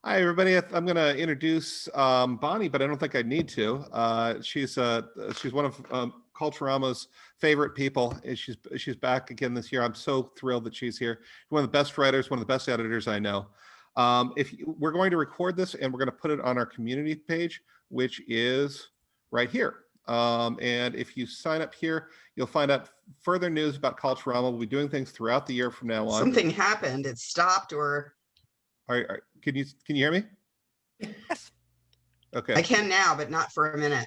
Hi, everybody. I'm going to introduce Bonnie, but I don't think I need to. She's one of Culturama's favorite people. She's back again this year. I'm so thrilled that she's here. She's one of the best writers, one of the best editors I know. We're going to record this and we're going to put it on our community page, which is right here. And if you sign up here, you'll find out further news about Culturama. We'll be doing things throughout the year from now on. Something happened. It stopped or... Can you hear me? Yes. Okay. I can now, but not for a minute.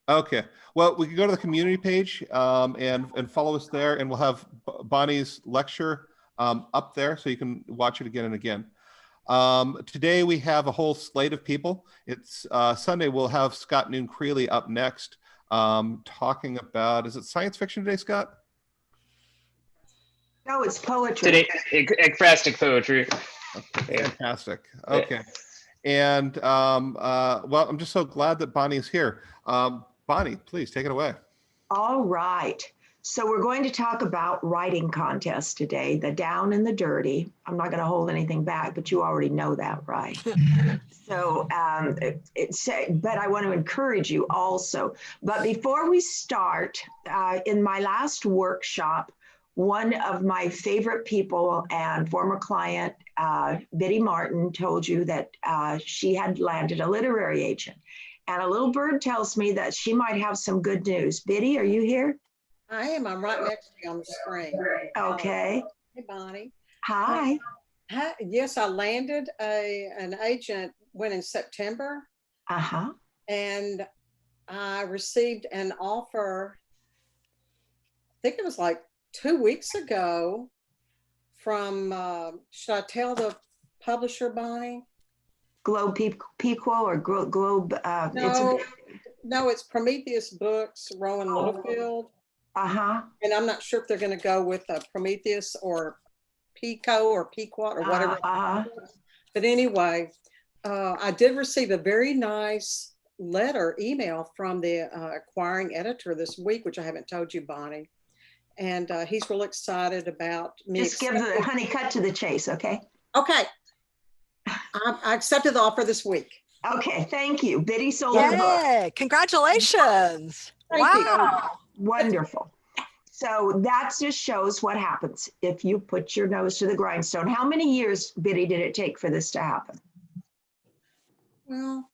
Okay. Well, we can go to the community page and follow us there, and we'll have Bonnie's lecture up there so you can watch it again and again. Today we have a whole slate of people. It's Sunday. We'll have Scott Noon-Creeley up next talking about, is it science fiction today, Scott? No, it's poetry. Today, ekphrastic poetry. Okay, fantastic. Okay. And well, I'm just so glad that Bonnie's here. Bonnie, please take it away. All right. So we're going to talk about writing contests today, the down and the dirty. I'm not going to hold anything back, but you already know that, right? So, but I want to encourage you also. But before we start, in my last workshop, one of my favorite people and former client, Biddy Martin, told you that she had landed a literary agent. And a little bird tells me that she might have some good news. Biddy, are you here? I am. I'm right next to you on the screen. Okay. Hey, Bonnie. Hi. Yes, I landed an agent in September. Uh-huh. And I received an offer, I think it was like 2 weeks ago from, should I tell the publisher, Bonnie? Globe Pequot or Globe? No, it's Prometheus Books, Rowan Littlefield. Uh-huh. And I'm not sure if they're going to go with Prometheus or Pico or Pequot or whatever. But anyway, I did receive a very nice email from the acquiring editor this week, which I haven't told you, Bonnie. And he's real excited about me. Just give the honey, cut to the chase, okay? Okay. I accepted the offer this week. Okay, thank you. Biddy sold her book. Congratulations. Wow. Wonderful. So that just shows what happens if you put your nose to the grindstone. How many years, Biddy, did it take for this to happen? Well,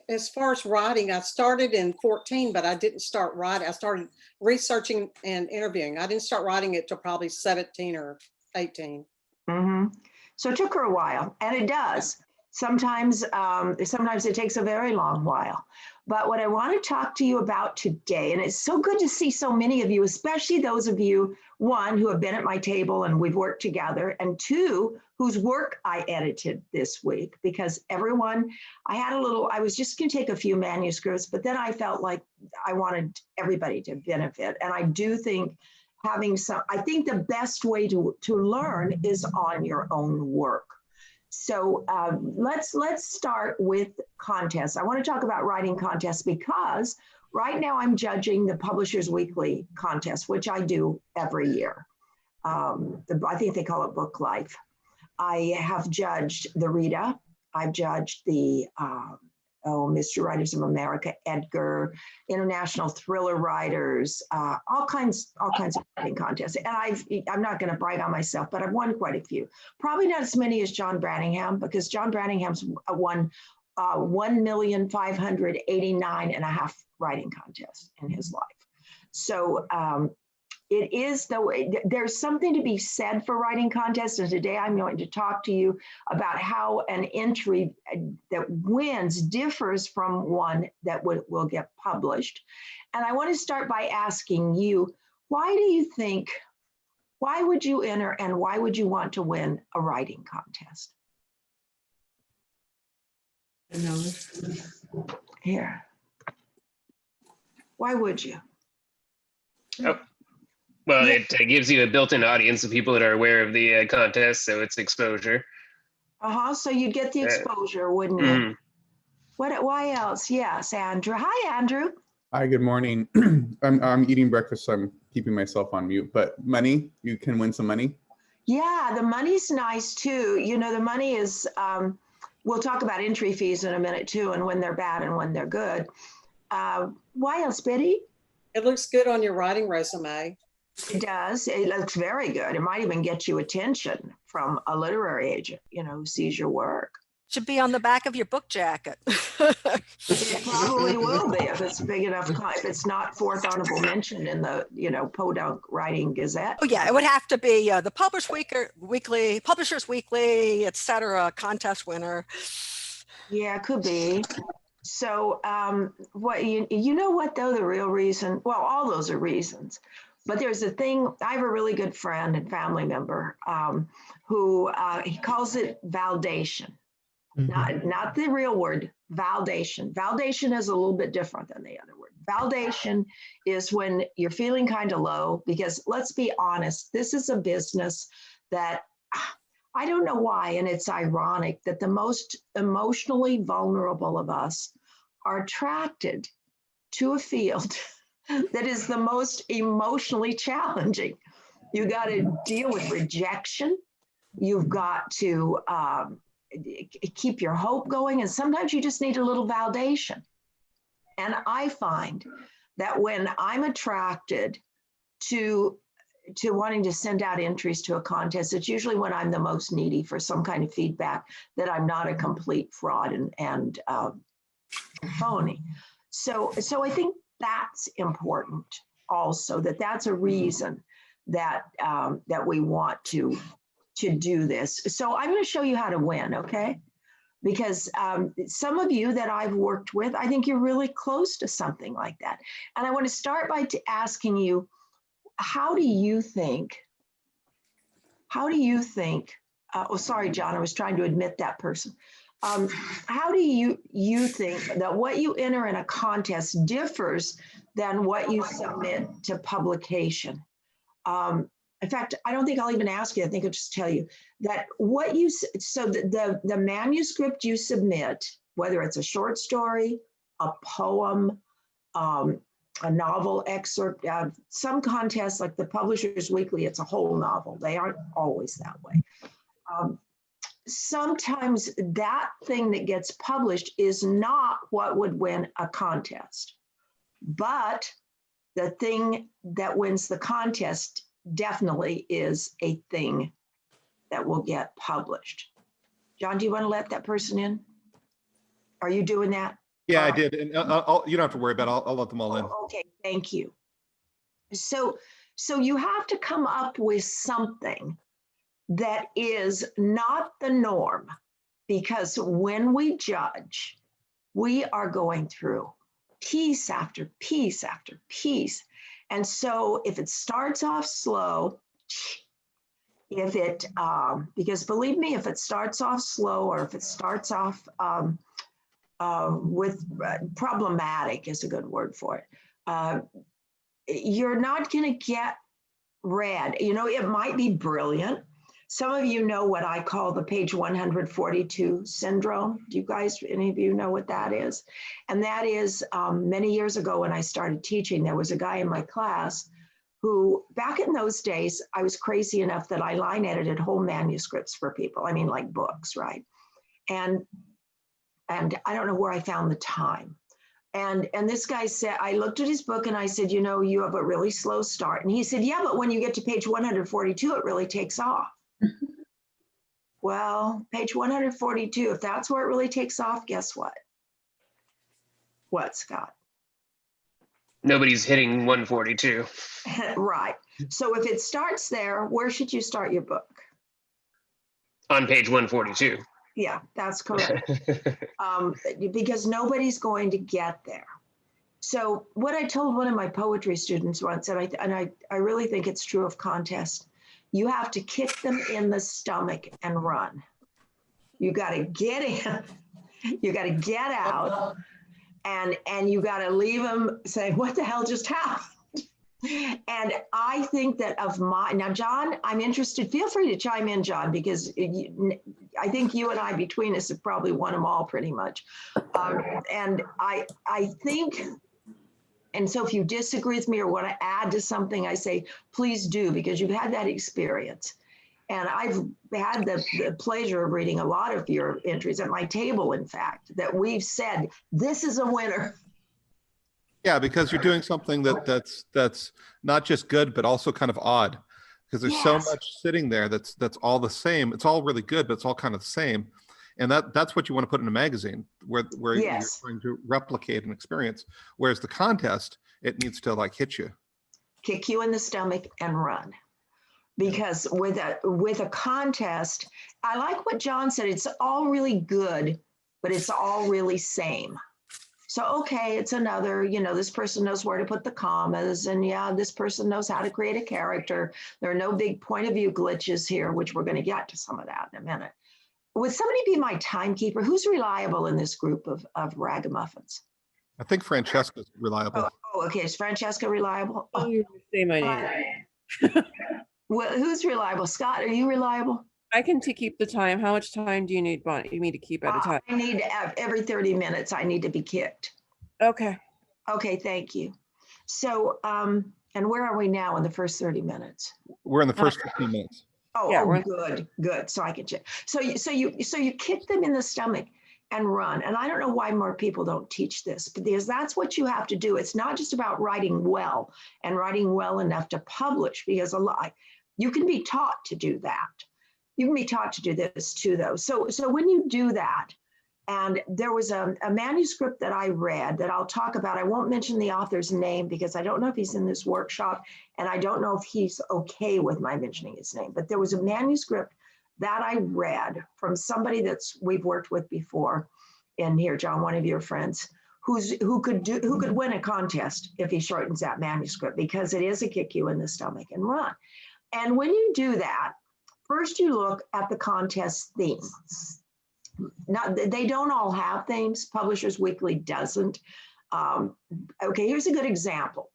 as far as writing, I started in 14, but I didn't start writing. I started researching and interviewing. I didn't start writing it till probably 17 or 18. Mm-hmm. So it took her a while, and it does. Sometimes it takes a very long while. But what I want to talk to you about today, and it's so good to see so many of you, especially those of you, one, who have been at my table and we've worked together, and two, whose work I edited this week, because I was just going to take a few manuscripts, but then I felt like I wanted everybody to benefit. And I do think I think the best way to learn is on your own work. So let's start with contests. I want to talk about writing contests because right now I'm judging the Publishers Weekly contest, which I do every year. I think they call it Book Life. I have judged the Rita. I've judged the Mystery Writers of America, Edgar, International Thriller Writers, all kinds of writing contests. And I'm not going to brag on myself, but I've won quite a few. Probably not as many as John Branningham, because John Branningham's won 1,589.5 writing contests in his life. So it is, though, there's something to be said for writing contests. And today I'm going to talk to you about how an entry that wins differs from one that will get published. And I want to start by asking you, why would you enter and why would you want to win a writing contest? Here. Why would you? Oh. Well, it gives you a built-in audience of people that are aware of the contest, so it's exposure. So you'd get the exposure, wouldn't you? Why else? Yes, Andrew. Hi, Andrew. Hi, good morning. I'm eating breakfast, so I'm keeping myself on mute. But money, you can win some money. Yeah, the money's nice too. You know, the money is we'll talk about entry fees in a minute too, and when they're bad and when they're good. Why else, Betty? It looks good on your writing resume. It does. It looks very good. It might even get you attention from a literary agent, who sees your work. Should be on the back of your book jacket. It probably will be if it's big enough, if it's not fourth honorable mention in the, Podunk Writing Gazette. Oh yeah, it would have to be the Publishers Weekly, etc. contest winner. Yeah, it could be. So what you know what though, the real reason, well, all those are reasons, but there's a thing. I have a really good friend and family member who he calls it validation. Not the real word, validation. Validation is a little bit different than the other word. Validation is when you're feeling kind of low, because let's be honest, this is a business that I don't know why, and it's ironic that the most emotionally vulnerable of us are attracted to a field that is the most emotionally challenging. You got to deal with rejection. You've got to keep your hope going, and sometimes you just need a little validation. And I find that when I'm attracted to wanting to send out entries to a contest, it's usually when I'm the most needy for some kind of feedback that I'm not a complete fraud and phony. So I think that's important also, that's a reason that we want to do this. So I'm going to show you how to win, okay? Because some of you that I've worked with, I think you're really close to something like that. And I want to start by asking you, how do you think, oh, sorry, John, I was trying to admit that person. How do you think that what you enter in a contest differs than what you submit to publication? In fact, I don't think I'll even ask you. I think I'll just tell you that the manuscript you submit, whether it's a short story, a poem, a novel excerpt, some contests like the Publishers Weekly, it's a whole novel. They aren't always that way. Sometimes that thing that gets published is not what would win a contest, but the thing that wins the contest definitely is a thing that will get published. John, do you want to let that person in? Are you doing that? Yeah, I did. And you don't have to worry about it. I'll let them all in. Okay, thank you. So you have to come up with something that is not the norm, because when we judge, we are going through piece after piece after piece. And so if it starts off slow, because believe me, if it starts off slow, or if it starts off with problematic is a good word for it, you're not going to get read. It might be brilliant. Some of you know what I call the page 142 syndrome. Do you guys, any of you know what that is? And that is many years ago when I started teaching, there was a guy in my class who, back in those days, I was crazy enough that I line edited whole manuscripts for people. I mean, like books, right? And I don't know where I found the time. And this guy said, I looked at his book and I said, you have a really slow start. And he said, yeah, but when you get to page 142, it really takes off. Well, page 142, if that's where it really takes off, guess what? What, Scott? Nobody's hitting 142. Right. So if it starts there, where should you start your book? On page 142. Yeah, that's correct. Because nobody's going to get there. So what I told one of my poetry students once, and I really think it's true of contests, you have to kick them in the stomach and run. You got to get in, you got to get out, and you got to leave them saying, what the hell just happened? And I think that now, John, I'm interested, feel free to chime in, John, because I think you and I, between us, have probably won them all pretty much. And I think, and so if you disagree with me or want to add to something, I say, please do, because you've had that experience. And I've had the pleasure of reading a lot of your entries at my table, in fact, that we've said, this is a winner. Yeah, because you're doing something that's not just good, but also kind of odd. Because there's so Yes. much sitting there that's all the same. It's all really good, but it's all kind of the same. And that's what you want to put in a magazine where Yes. you're trying to replicate an experience. Whereas the contest, it needs to like hit you. Kick you in the stomach and run. Because with a contest, I like what John said, it's all really good, but it's all really same. So, okay, it's another, this person knows where to put the commas, and yeah, this person knows how to create a character. There are no big point of view glitches here, which we're going to get to some of that in a minute. Would somebody be my timekeeper? Who's reliable in this group of ragamuffins? I think Francesca's reliable. Oh, okay. Is Francesca reliable? Oh, you just say my name. Well, who's reliable? Scott, are you reliable? I can keep the time. How much time do you need, Bonnie? You need to keep at a time. I need to have every 30 minutes, I need to be kicked. Okay. Okay, thank you. So, and where are we now in the first 30 minutes? We're in the first 15 minutes. Oh, Yeah, good. So I can check. So you kick them in the stomach and run. And I don't know why more people don't teach this, because that's what you have to do. It's not just about writing well and writing well enough to publish, because you can be taught to do that. You can be taught to do this too, though. So when you do that, and there was a manuscript that I read that I'll talk about. I won't mention the author's name because I don't know if he's in this workshop, and I don't know if he's okay with my mentioning his name. But there was a manuscript that I read from somebody we've worked with before in here, John, one of your friends, who could win a contest if he shortens that manuscript, because it is a kick you in the stomach and run. And when you do that, first you look at the contest theme. Now, they don't all have themes. Publishers Weekly doesn't. Okay, here's a good example.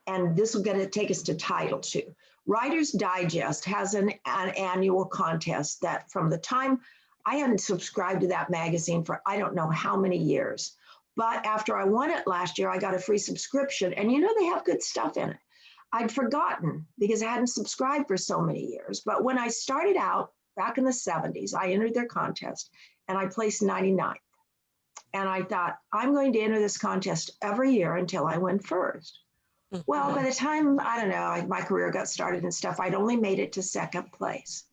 And this will take us to Title II. Writer's Digest has an annual contest that from the time I hadn't subscribed to that magazine for I don't know how many years. But after I won it last year, I got a free subscription. And they have good stuff in it. I'd forgotten because I hadn't subscribed for so many years. But when I started out back in the 70s, I entered their contest and I placed 99th. And I thought, I'm going to enter this contest every year until I win first. Well, by the time, I don't know, my career got started and stuff, I'd only made it to second place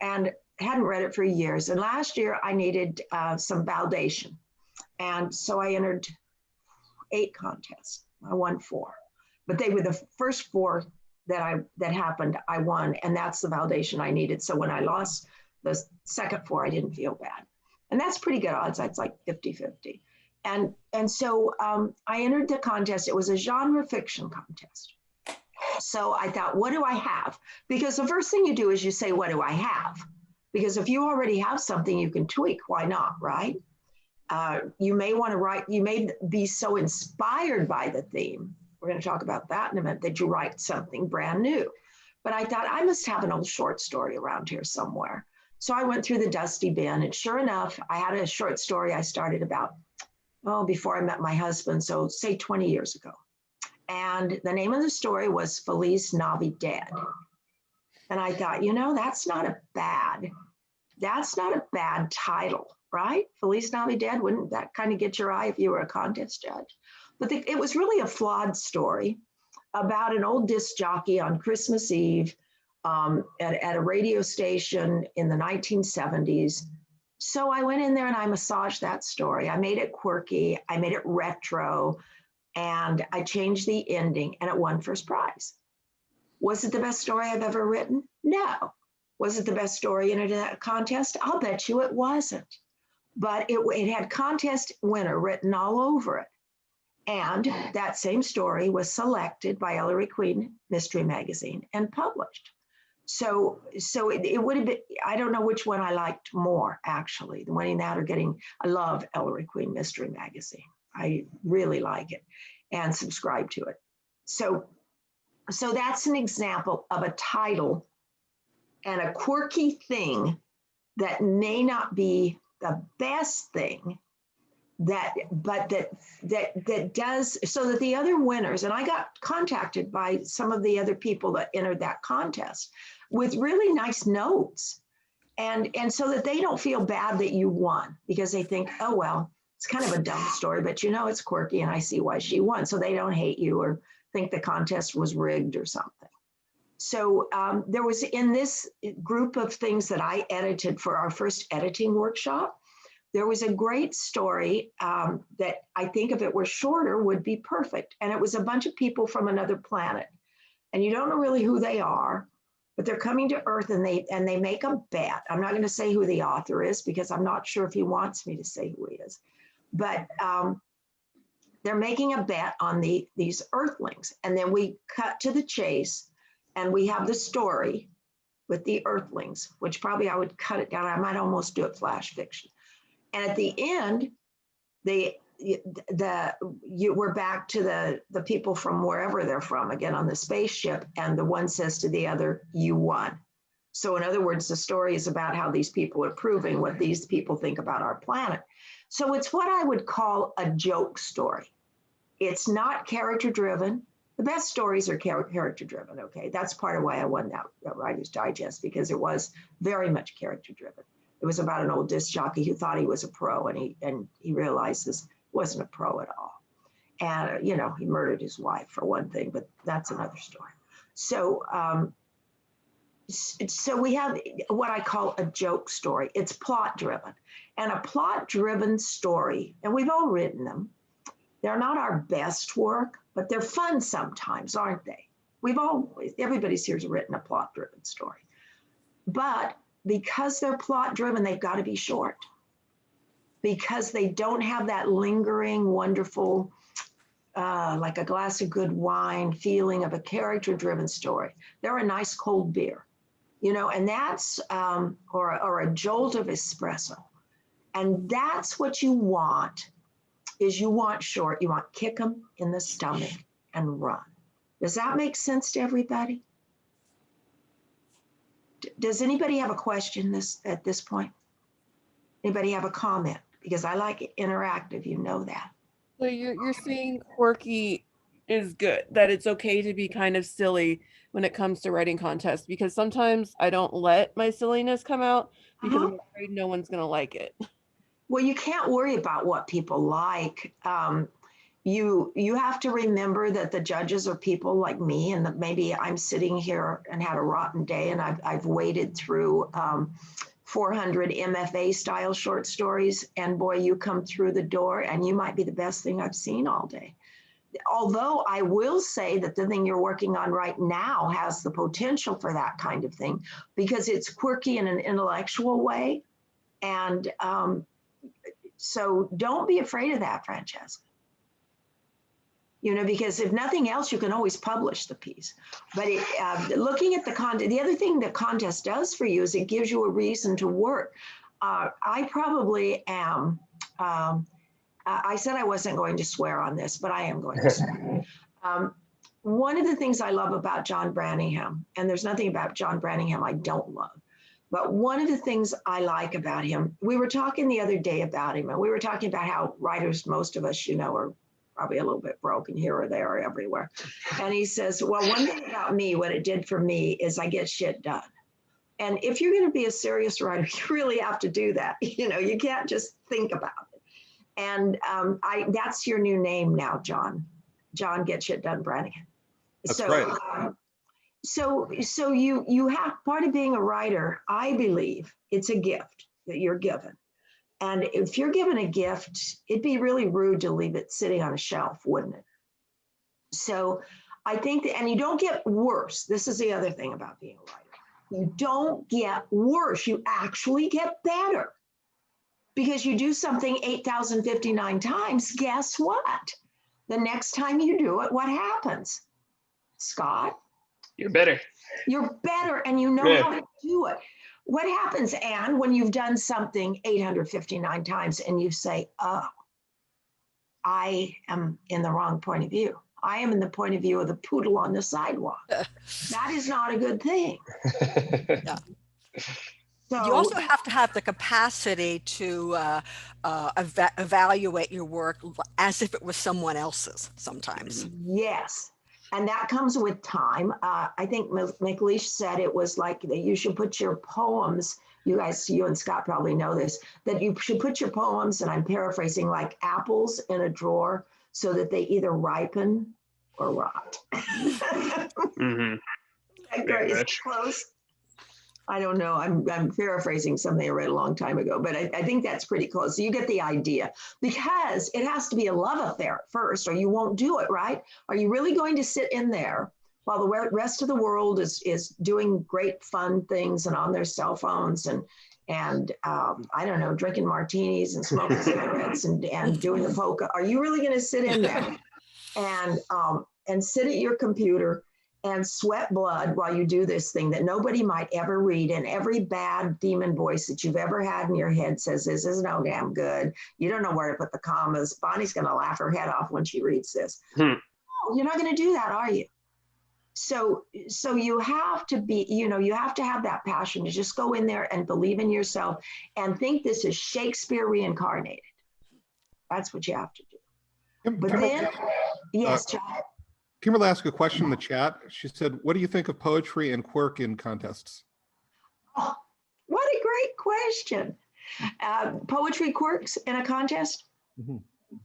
and hadn't read it for years. And last year I needed some validation. And so I entered 8 contests. I won 4. But they were the first 4 that happened, I won, and that's the validation I needed. So when I lost the second 4, I didn't feel bad. And that's pretty good odds. That's like 50-50. And so I entered the contest. It was a genre fiction contest. So I thought, what do I have? Because the first thing you do is you say, what do I have? Because if you already have something you can tweak, why not, right? You may want to write, you may be so inspired by the theme, we're going to talk about that in a minute, that you write something brand new. But I thought I must have an old short story around here somewhere. So I went through the dusty bin, and sure enough, I had a short story I started about, before I met my husband, so say 20 years ago. And the name of the story was Feliz Navidad. And I thought, that's not a bad title, right? Feliz Navidad, wouldn't that kind of get your eye if you were a contest judge? But it was really a flawed story about an old disc jockey on Christmas Eve at a radio station in the 1970s. So I went in there and I massaged that story. I made it quirky, I made it retro, and I changed the ending, and it won first prize. Was it the best story I've ever written? No. Was it the best story in a contest? I'll bet you it wasn't. But it had contest winner written all over it. And that same story was selected by Ellery Queen Mystery Magazine and published. So it would have been, I don't know which one I liked more, actually, the winning that or getting, I love Ellery Queen Mystery Magazine. I really like it and subscribe to it. So that's an example of a title and a quirky thing that may not be the best thing, that does, so that the other winners, and I got contacted by some of the other people that entered that contest. with really nice notes. And so that they don't feel bad that you won, because they think, oh, well, it's kind of a dumb story, but it's quirky and I see why she won. So they don't hate you or think the contest was rigged or something. So there was, in this group of things that I edited for our first editing workshop, there was a great story that I think if it were shorter would be perfect. And it was a bunch of people from another planet. And you don't know really who they are, but they're coming to Earth and they make a bet. I'm not going to say who the author is because I'm not sure if he wants me to say who he is. But they're making a bet on these Earthlings. And then we cut to the chase and we have the story with the Earthlings, which probably I would cut it down. I might almost do it flash fiction. And at the end, we're back to the people from wherever they're from, again, on the spaceship. And the one says to the other, you won. So in other words, the story is about how these people are proving what these people think about our planet. So it's what I would call a joke story. It's not character driven. The best stories are character driven. Okay. That's part of why I won that Writer's Digest, because it was very much character driven. It was about an old disc jockey who thought he was a pro and he realizes wasn't a pro at all. And, he murdered his wife for one thing, but that's another story. So, so we have what I call a joke story. It's plot driven, and a plot driven story, and we've all written them. They're not our best work, but they're fun sometimes, aren't they? Everybody's here's written a plot driven story, but because they're plot driven, they've got to be short, because they don't have that lingering, wonderful, like a glass of good wine feeling of a character-driven story. They're a nice cold beer, and that's, or a jolt of espresso. And that's what you want, is you want short, you want kick them in the stomach and run. Does that make sense to everybody? Does anybody have a question at this point? Anybody have a comment? Because I like it interactive, that. So you're saying quirky is good, that it's okay to be kind of silly when it comes to writing contests, because sometimes I don't let my silliness come out because I'm afraid no one's going to like it. Well, you can't worry about what people like. You have to remember that the judges are people like me, and that maybe I'm sitting here and had a rotten day, and I've waded through 400 MFA style short stories, and boy, you come through the door and you might be the best thing I've seen all day. Although I will say that the thing you're working on right now has the potential for that kind of thing, because it's quirky in an intellectual way. And so don't be afraid of that, Francesca. Because if nothing else, you can always publish the piece. But looking at the content, the other thing the contest does for you is it gives you a reason to work. I probably am, I said I wasn't going to swear on this, but I am going to swear. One of the things I love about John Branningham, and there's nothing about John Branningham I don't love, but one of the things I like about him, we were talking the other day about him, and we were talking about how writers, most of us, are probably a little bit broken here or there or everywhere. And he says, well, one thing about me, what it did for me is I get shit done. And if you're going to be a serious writer, you really have to do that. You can't just think about it. And that's your new name now, John. John Get Shit Done Brannigan. That's so, right. So you have, part of being a writer, I believe it's a gift that you're given. And if you're given a gift, it'd be really rude to leave it sitting on a shelf, wouldn't it? So I think that, and you don't get worse. This is the other thing about being a writer. You don't get worse. You actually get better. Because you do something 8,059 times, guess what? The next time you do it, what happens? Scott? You're better. You're better, and you know how to do it. What happens, Anne, when you've done something 859 times and you say, oh, I am in the wrong point of view. I am in the point of view of the poodle on the sidewalk. That is not a good thing. Yeah. So, you also have to have the capacity to evaluate your work as if it was someone else's sometimes. Yes. And that comes with time. I think McLeish said it was like that you should put your poems, you guys, you and Scott probably know this, that you should put your poems, and I'm paraphrasing, like apples in a drawer so that they either ripen or rot. Mm-hmm. Very Is it much. close? I don't know. I'm paraphrasing something I read a long time ago, but I think that's pretty close. So you get the idea, because it has to be a love affair at first, or you won't do it, right? Are you really going to sit in there while the rest of the world is doing great fun things and on their cell phones and I don't know, drinking martinis and smoking cigarettes and doing the polka? Are you really going to sit in there and sit at your computer and sweat blood while you do this thing that nobody might ever read, and every bad demon voice that you've ever had in your head says, this is no damn good. You don't know where to put the commas. Bonnie's going to laugh her head off when she reads this. No, you're not going to do that, are you? So you have to be, you have to have that passion to just go in there and believe in yourself and think this is Shakespeare reincarnated. That's what you have to do. But then, yes, John. Kimberly asked a question in the chat. She said, what do you think of poetry and quirk in contests? Oh, what a great question. Poetry quirks in a contest? Mm-hmm.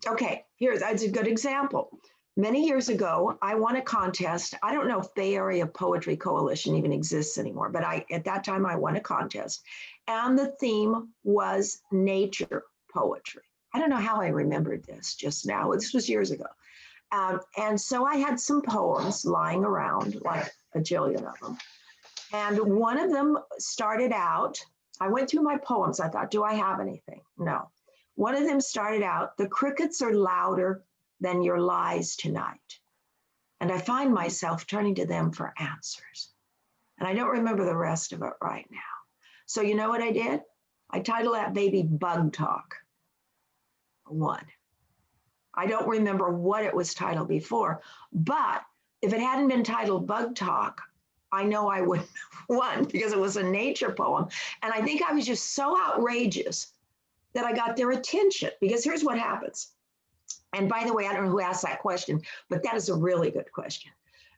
Okay, that's a good example. Many years ago, I won a contest. I don't know if Bay Area Poetry Coalition even exists anymore, but at that time I won a contest. And the theme was nature poetry. I don't know how I remembered this just now. This was years ago. And so I had some poems lying around, like a jillion of them. And one of them started out, I went through my poems. I thought, do I have anything? No. One of them started out, the crickets are louder than your lies tonight. And I find myself turning to them for answers. And I don't remember the rest of it right now. So you know what I did? I titled that baby Bug Talk 1. I don't remember what it was titled before, but if it hadn't been titled Bug Talk, I know I wouldn't have won, because it was a nature poem. And I think I was just so outrageous that I got their attention, because here's what happens. And by the way, I don't know who asked that question, but that is a really good question.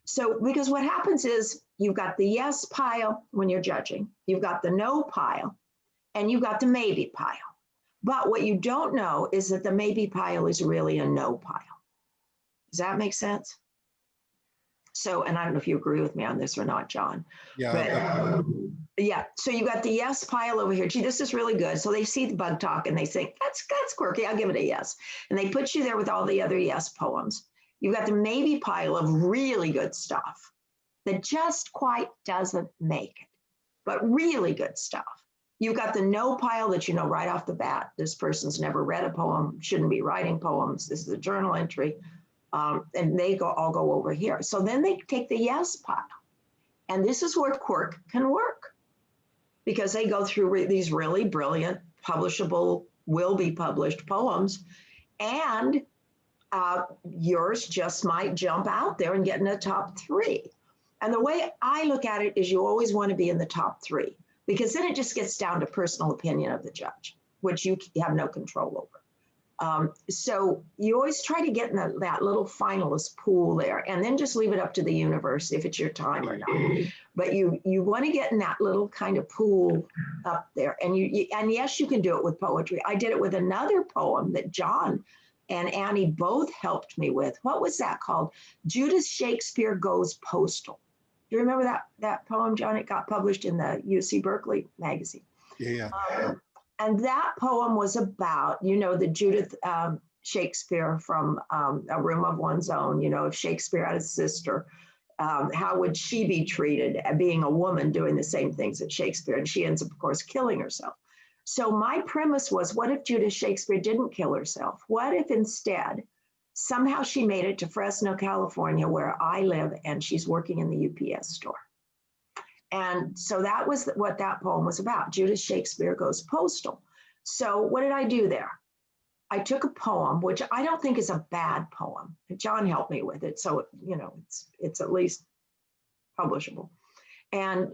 So, because what happens is you've got the yes pile when you're judging, you've got the no pile, and you've got the maybe pile. But what you don't know is that the maybe pile is really a no pile. Does that make sense? So, and I don't know if you agree with me on this or not, John. Yeah. Yeah. So you got the yes pile over here. Gee, this is really good. So they see the Bug Talk and they think, that's quirky. I'll give it a yes. And they put you there with all the other yes poems. You've got the maybe pile of really good stuff that just quite doesn't make it, but really good stuff. You've got the no pile that you know right off the bat, this person's never read a poem, shouldn't be writing poems. This is a journal entry. And they all go over here. So then they take the yes pile. And this is where quirk can work, because they go through these really brilliant, publishable, will be published poems. And yours just might jump out there and get in the top 3. And the way I look at it is you always want to be in the top 3, because then it just gets down to personal opinion of the judge, which you have no control over. So you always try to get in that little finalist pool there, and then just leave it up to the universe if it's your time or not. But you want to get in that little kind of pool up there. And and yes, you can do it with poetry. I did it with another poem that John and Annie both helped me with. What was that called? Judas Shakespeare Goes Postal. Do you remember that poem, John? It got published in the UC Berkeley magazine. Yeah. And that poem was about, the Judith Shakespeare from A Room of One's Own. If Shakespeare had a sister, how would she be treated, being a woman doing the same things as Shakespeare? And she ends up, of course, killing herself. So my premise was, what if Judith Shakespeare didn't kill herself? What if instead, somehow she made it to Fresno, California, where I live, and she's working in the UPS store? And so that was what that poem was about. Judas Shakespeare Goes Postal. So what did I do there? I took a poem, which I don't think is a bad poem. John helped me with it. So, it's at least publishable. And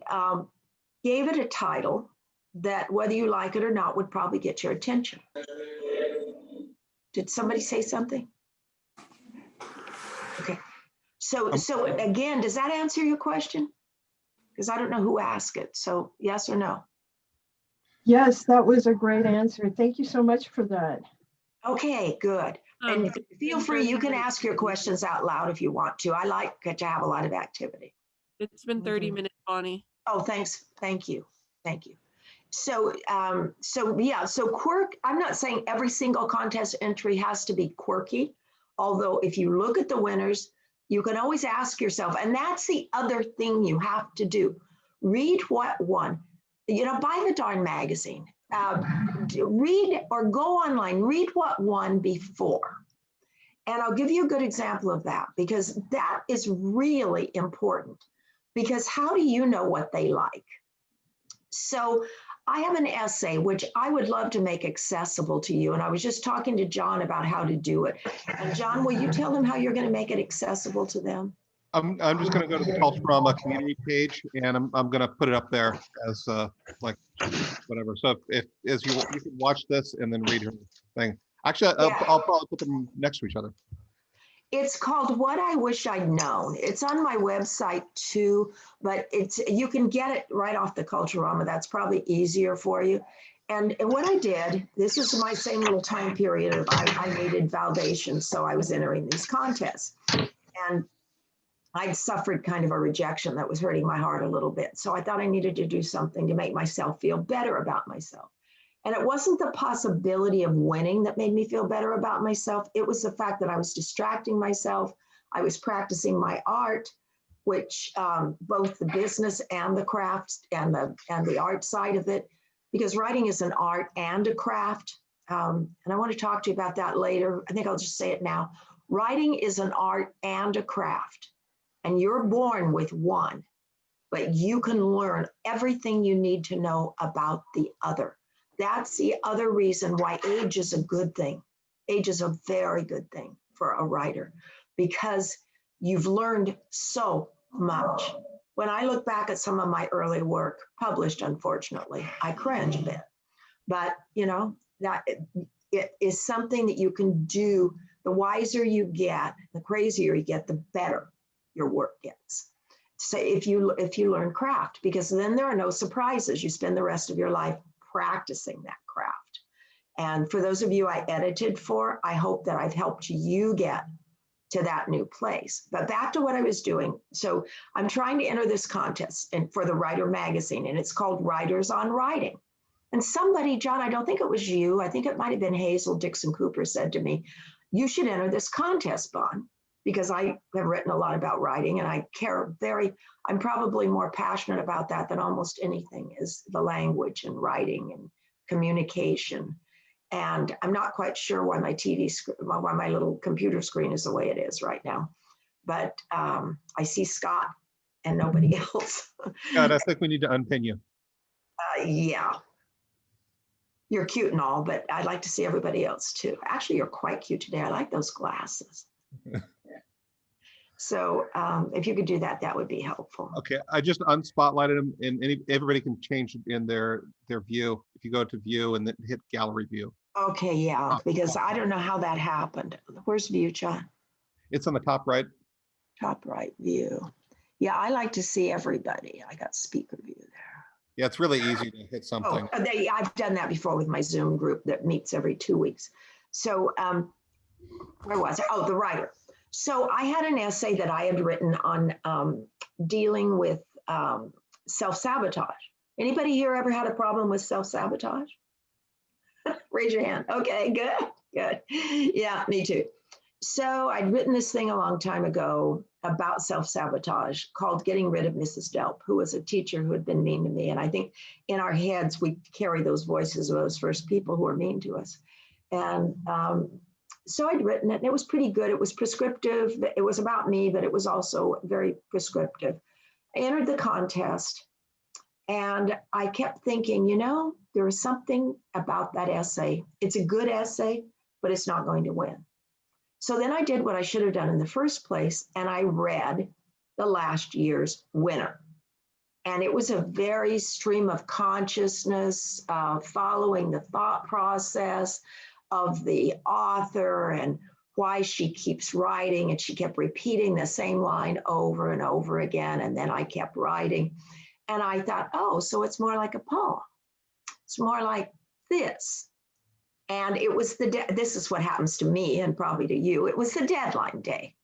gave it a title that, whether you like it or not, would probably get your attention. Did somebody say something? Okay. So again, does that answer your question? Because I don't know who asked it. So yes or no? Yes, that was a great answer. Thank you so much for that. Okay, good. And feel free, you can ask your questions out loud if you want to. I like to have a lot of activity. It's been 30 minutes, Bonnie. Oh, thanks. Thank you. Thank you. So quirk, I'm not saying every single contest entry has to be quirky. Although if you look at the winners, you can always ask yourself, and that's the other thing you have to do. Read what won. Buy the darn magazine. Read or go online, read what won before. And I'll give you a good example of that because that is really important. Because how do you know what they like? So I have an essay, which I would love to make accessible to you. And I was just talking to John about how to do it. And John, will you tell them how you're going to make it accessible to them? I'm just going to go to the Culturama community page, and I'm going to put it up there as like whatever. So if as you can watch this and then read her thing. Actually, I'll probably put them next to each other. It's called What I Wish I'd Known. It's on my website too, but you can get it right off the Culturama. That's probably easier for you. And what I did, this is my same little time period of I needed validation, so I was entering these contests. And I'd suffered kind of a rejection that was hurting my heart a little bit. So I thought I needed to do something to make myself feel better about myself. And it wasn't the possibility of winning that made me feel better about myself. It was the fact that I was distracting myself. I was practicing my art, which both the business and the crafts and the art side of it, because writing is an art and a craft. And I want to talk to you about that later. I think I'll just say it now. Writing is an art and a craft. And you're born with one, but you can learn everything you need to know about the other. That's the other reason why age is a good thing. Age is a very good thing for a writer because you've learned so much. When I look back at some of my early work, published, unfortunately, I cringe a bit. But, that it is something that you can do. The wiser you get, the crazier you get, the better your work gets. So if you learn craft, because then there are no surprises. You spend the rest of your life practicing that craft. And for those of you I edited for, I hope that I've helped you get to that new place. But back to what I was doing. So I'm trying to enter this contest and for the Writer magazine, and it's called Writers on Writing. And somebody, John, I don't think it was you, I think it might have been Hazel Dixon Cooper, said to me, you should enter this contest, Bon, because I have written a lot about writing and I care I'm probably more passionate about that than almost anything is the language and writing and communication. And I'm not quite sure why why my little computer screen is the way it is right now. But I see Scott and nobody else. God, I think we need to unpin you. Yeah. You're cute and all, but I'd like to see everybody else too. Actually, you're quite cute today. I like those glasses. So if you could do that, that would be helpful. Okay, I just unspotlighted them, and everybody can change in their view. If you go to view and then hit gallery view. Okay, yeah, because I don't know how that happened. Where's view, John? It's on the top right. Top right view. Yeah, I like to see everybody. I got speaker view there. Yeah, it's really easy to hit something. I've done that before with my Zoom group that meets every 2 weeks. So where was I? Oh, the writer. So I had an essay that I had written on dealing with self-sabotage. Anybody here ever had a problem with self-sabotage? Raise your hand. Okay, good. Yeah, me too. So I'd written this thing a long time ago about self-sabotage called Getting Rid of Mrs. Delp, who was a teacher who had been mean to me. And I think in our heads, we carry those voices of those first people who were mean to us. And so I'd written it and it was pretty good. It was prescriptive. It was about me, but it was also very prescriptive. I entered the contest and I kept thinking, there was something about that essay. It's a good essay, but it's not going to win. So then I did what I should have done in the first place, and I read the last year's winner. And it was a very stream of consciousness, following the thought process of the author and why she keeps writing, and she kept repeating the same line over and over again. And then I kept writing, and I thought, oh, so it's more like a poem. It's more like this. And it was this is what happens to me and probably to you. It was the deadline day.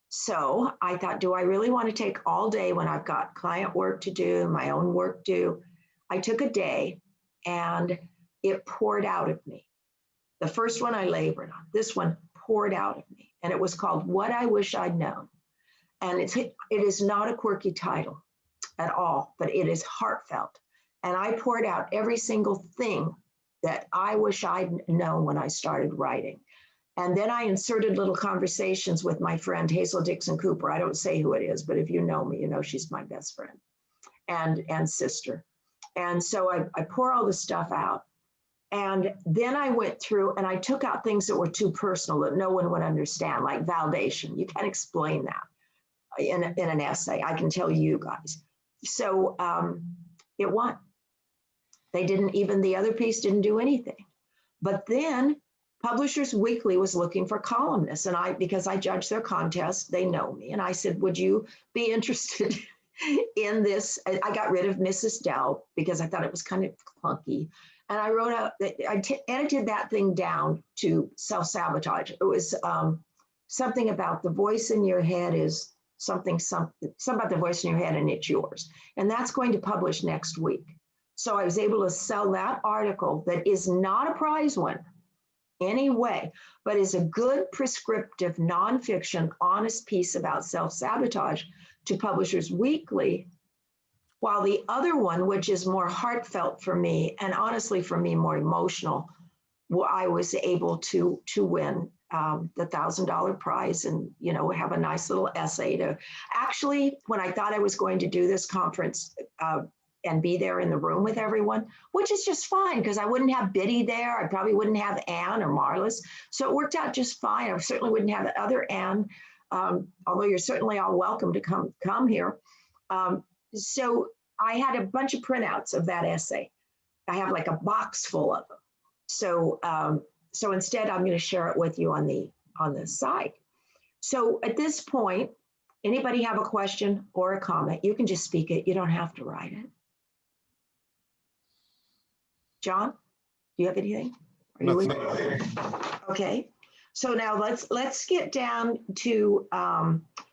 So I thought, do I really want to take all day when I've got client work to do, my own work due? I took a day and it poured out of me. The first one I labored on, this one poured out of me. And it was called What I Wish I'd Known. And it is not a quirky title at all, but it is heartfelt. And I poured out every single thing that I wish I'd known when I started writing. And then I inserted little conversations with my friend Hazel Dixon Cooper. I don't say who it is, but if you know me, you know she's my best friend and sister. And so I pour all this stuff out. And then I went through and I took out things that were too personal that no one would understand, like validation. You can't explain that in an essay. I can tell you guys. So it won. They didn't, even the other piece didn't do anything. But then Publishers Weekly was looking for columnists, and because I judged their contest, they know me. And I said, would you be interested in this? I got rid of Mrs. Dell because I thought it was kind of clunky. And I wrote out, I edited that thing down to self-sabotage. It was something about the voice in your head is something about the voice in your head and it's yours. And that's going to publish next week. So I was able to sell that article that is not a prize winner anyway, but is a good prescriptive nonfiction, honest piece about self-sabotage to Publishers Weekly, while the other one, which is more heartfelt for me, and honestly for me more emotional, I was able to win the $1,000 prize and, you know, have a nice little essay to actually, when I thought I was going to do this conference and be there in the room with everyone, which is just fine because I wouldn't have Biddy there. I probably wouldn't have Anne or Marlis. So it worked out just fine. I certainly wouldn't have the other Anne, although you're certainly all welcome to come here. So I had a bunch of printouts of that essay. I have like a box full of them. So so instead, I'm going to share it with you on the site. So at this point, anybody have a question or a comment? You can just speak it. You don't have to write it. John, do you have anything? Are you okay? So now let's get down to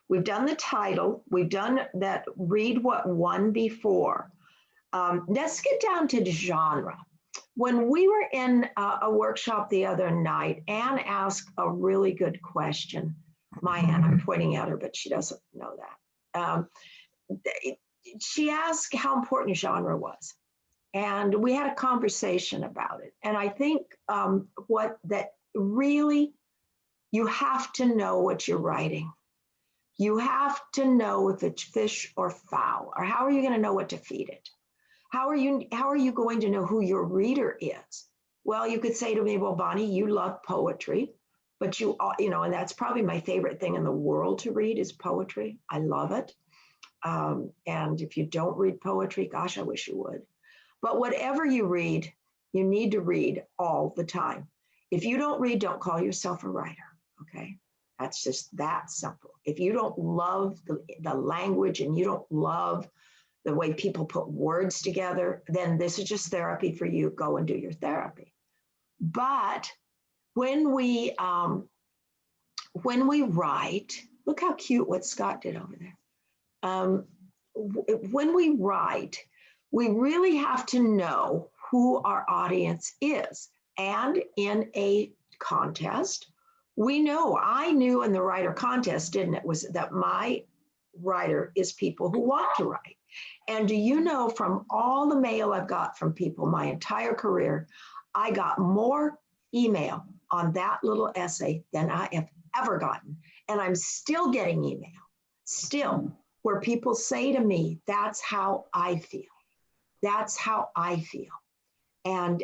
we've done the title. We've done that. Read what won before. Let's get down to the genre. When we were in a workshop the other night, Anne asked a really good question. My Anne, I'm pointing at her, but she doesn't know that. She asked how important genre was. And we had a conversation about it. And I think really, you have to know what you're writing. You have to know if it's fish or fowl, or how are you going to know what to feed it? How are you going to know who your reader is? Well, you could say to me, well, Bonnie, you love poetry, but you know, and that's probably my favorite thing in the world to read is poetry. I love it. And if you don't read poetry, gosh, I wish you would. But whatever you read, you need to read all the time. If you don't read, don't call yourself a writer, okay? That's just that simple. If you don't love the language and you don't love the way people put words together, then this is just therapy for you. Go and do your therapy. But when we write, look how cute what Scott did over there. When we write, we really have to know who our audience is. And in a contest, I knew in the writer contest, didn't it, was that my writer is people who want to write. And do you know, from all the mail I've got from people my entire career, I got more email on that little essay than I have ever gotten. And I'm still getting email, where people say to me, that's how I feel. That's how I feel. And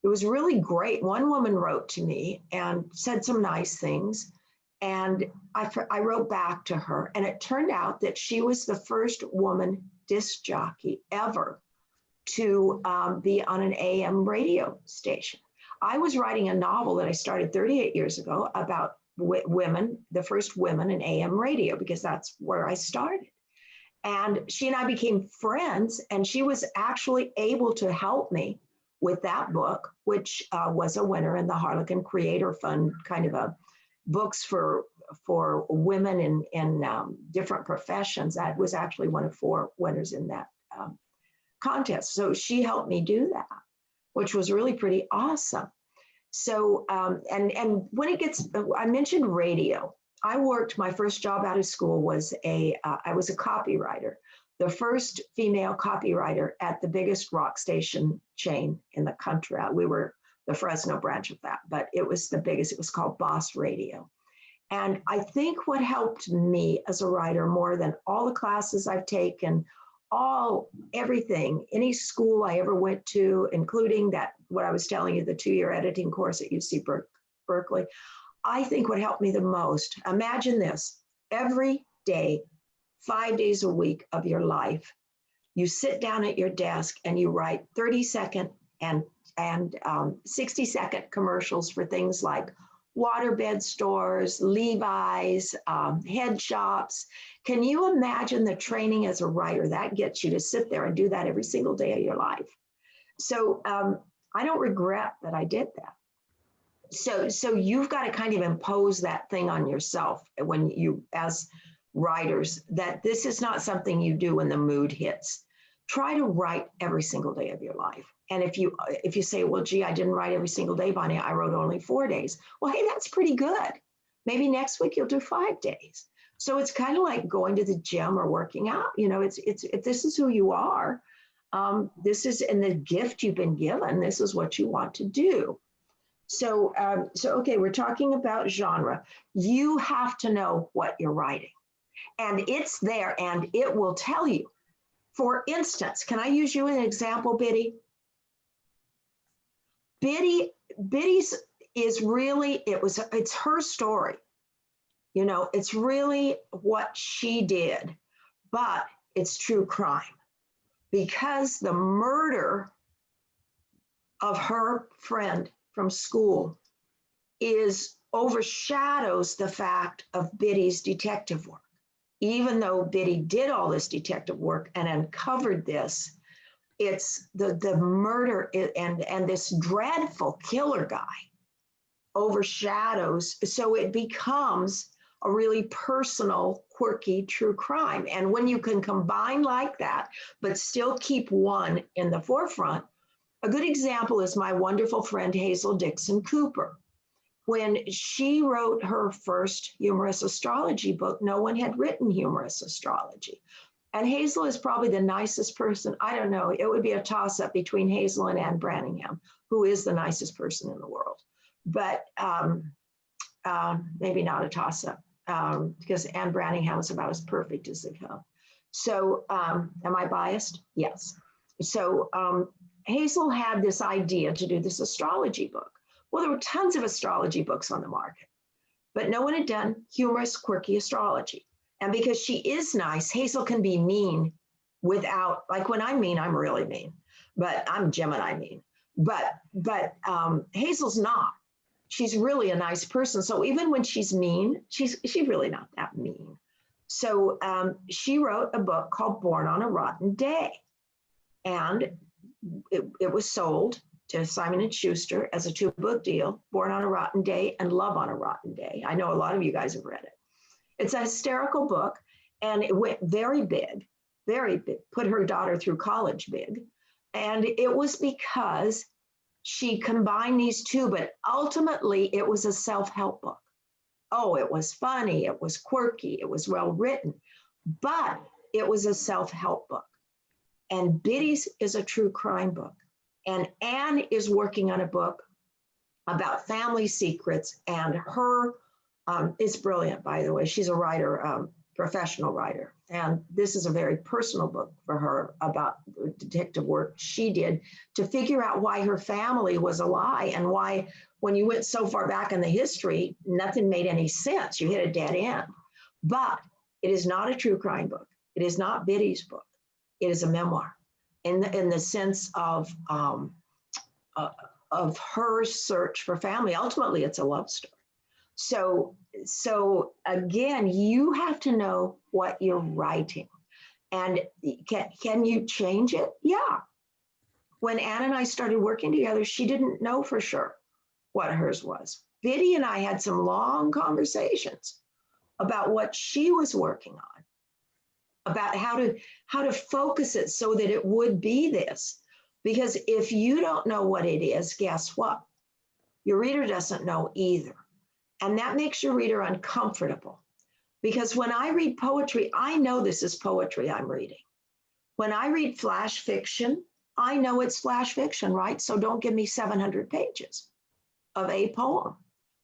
it was really great. One woman wrote to me and said some nice things. And I wrote back to her. And it turned out that she was the first woman disc jockey ever to be on an AM radio station. I was writing a novel that I started 38 years ago about women, the first women in AM radio, because that's where I started. And she and I became friends, and she was actually able to help me with that book, which was a winner in the Harlequin Creator Fund, kind of a books for women in different professions. That was actually one of 4 winners in that contest. So she helped me do that, which was really pretty awesome. So, and when it gets, I mentioned radio. I worked, my first job out of school was I was a copywriter, the first female copywriter at the biggest rock station chain in the country. We were the Fresno branch of that, but it was the biggest. It was called Boss Radio. And I think what helped me as a writer more than all the classes I've taken, everything, any school I ever went to, including that, what I was telling you, the 2-year editing course at UC Berkeley, I think what helped me the most, imagine this, every day, 5 days a week of your life, you sit down at your desk and you write 30-second and 60-second commercials for things like waterbed stores, Levi's, head shops. Can you imagine the training as a writer that gets you to sit there and do that every single day of your life? So I don't regret that I did that. So you've got to kind of impose that thing on yourself when you, as writers, that this is not something you do when the mood hits. Try to write every single day of your life. And if you say, well, gee, I didn't write every single day, Bonnie, I wrote only 4 days. Well, hey, that's pretty good. Maybe next week you'll do 5 days. So it's kind of like going to the gym or working out. You know, it's if this is who you are, this is in the gift you've been given. This is what you want to do. So okay, we're talking about genre. You have to know what you're writing, and it's there, and it will tell you. For instance, can I use you as an example, Biddy? Biddy's is really, it's her story. You know, it's really what she did, but it's true crime because the murder of her friend from school overshadows the fact of Biddy's detective work. Even though Biddy did all this detective work and uncovered this, it's the murder and this dreadful killer guy overshadows. So it becomes a really personal, quirky, true crime. And when you can combine like that, but still keep one in the forefront, a good example is my wonderful friend, Hazel Dixon Cooper. When she wrote her first humorous astrology book, no one had written humorous astrology. And Hazel is probably the nicest person. I don't know. It would be a toss-up between Hazel and Anne Branningham, who is the nicest person in the world. But maybe not a toss-up because Anne Branningham is about as perfect as they come. So am I biased? Yes. So Hazel had this idea to do this astrology book. Well, there were tons of astrology books on the market, but no one had done humorous, quirky astrology. And because she is nice, Hazel can be mean without, like when I'm mean, I'm really mean, but I'm Gemini mean. But Hazel's not. She's really a nice person. So even when she's mean, she's really not that mean. So she wrote a book called Born on a Rotten Day. And it was sold to Simon & Schuster as a 2-book deal, Born on a Rotten Day and Love on a Rotten Day. I know a lot of you guys have read it. It's a hysterical book, and it went very big, put her daughter through college big. And it was because she combined these two, but ultimately it was a self-help book. Oh, it was funny, it was quirky, it was well-written, but it was a self-help book. And Biddy's is a true crime book. And Anne is working on a book about family secrets, and her is brilliant, by the way. She's a writer, professional writer. And this is a very personal book for her about the detective work she did to figure out why her family was a lie and why, when you went so far back in the history, nothing made any sense. You hit a dead end. But it is not a true crime book. It is not Biddy's book. It is a memoir in the sense of her search for family. Ultimately, it's a love story. So again, you have to know what you're writing. And can you change it? Yeah. When Ann and I started working together, she didn't know for sure what hers was. Biddy and I had some long conversations about what she was working on, about how to focus it so that it would be this. Because if you don't know what it is, guess what? Your reader doesn't know either. And that makes your reader uncomfortable. Because when I read poetry, I know this is poetry I'm reading. When I read flash fiction, I know it's flash fiction, right? So don't give me 700 pages of a poem,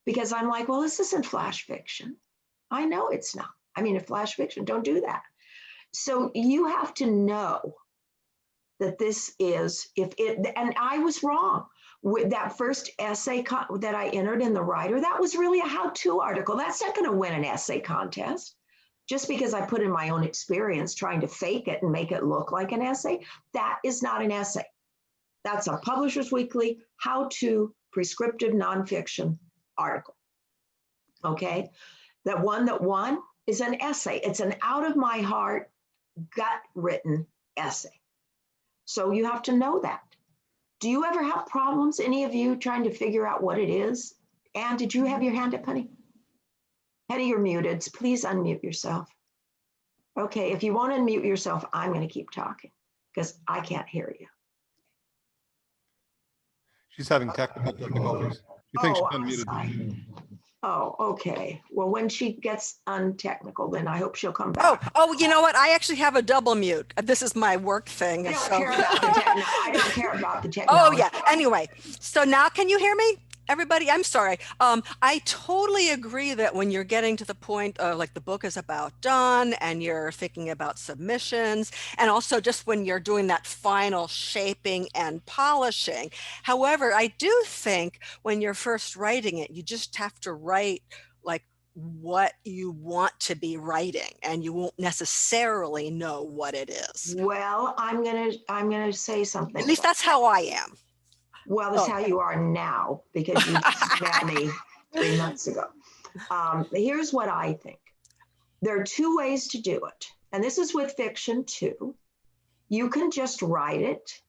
because I'm like, well, this isn't flash fiction. I know it's not. I mean, flash fiction, don't do that. So you have to know that this is, and I was wrong. With that first essay that I entered in the writer, that was really a how-to article. That's not going to win an essay contest. Just because I put in my own experience trying to fake it and make it look like an essay, that is not an essay. That's a Publishers Weekly how-to prescriptive nonfiction article. Okay? That one that won is an essay. It's an out-of-my-heart, gut-written essay. So you have to know that. Do you ever have problems, any of you, trying to figure out what it is? Anne, did you have your hand up, honey? Henny, you're muted. Please unmute yourself. Okay, if you won't unmute yourself, I'm going to keep talking because I can't hear you. She's having technical difficulties. She thinks she's I'm unmuted. sorry. Oh, okay. Well, when she gets untechnical, then I hope she'll come back. Oh, you know what? I actually have a double mute. This is my work thing. I don't so- care about the I don't care about the Oh, technology. yeah. Anyway, so now can you hear me? Everybody, I'm sorry. I totally agree that when you're getting to the point like the book is about done and you're thinking about submissions, and also just when you're doing that final shaping and polishing. However, I do think when you're first writing it, you just have to write like what you want to be writing, and you won't necessarily know what it is. Well, I'm gonna say something. At least that's how I am. Well, that's how you are now, because you just met me 3 months ago. Here's what I think. There are two ways to do it. And this is with fiction too. You can just write it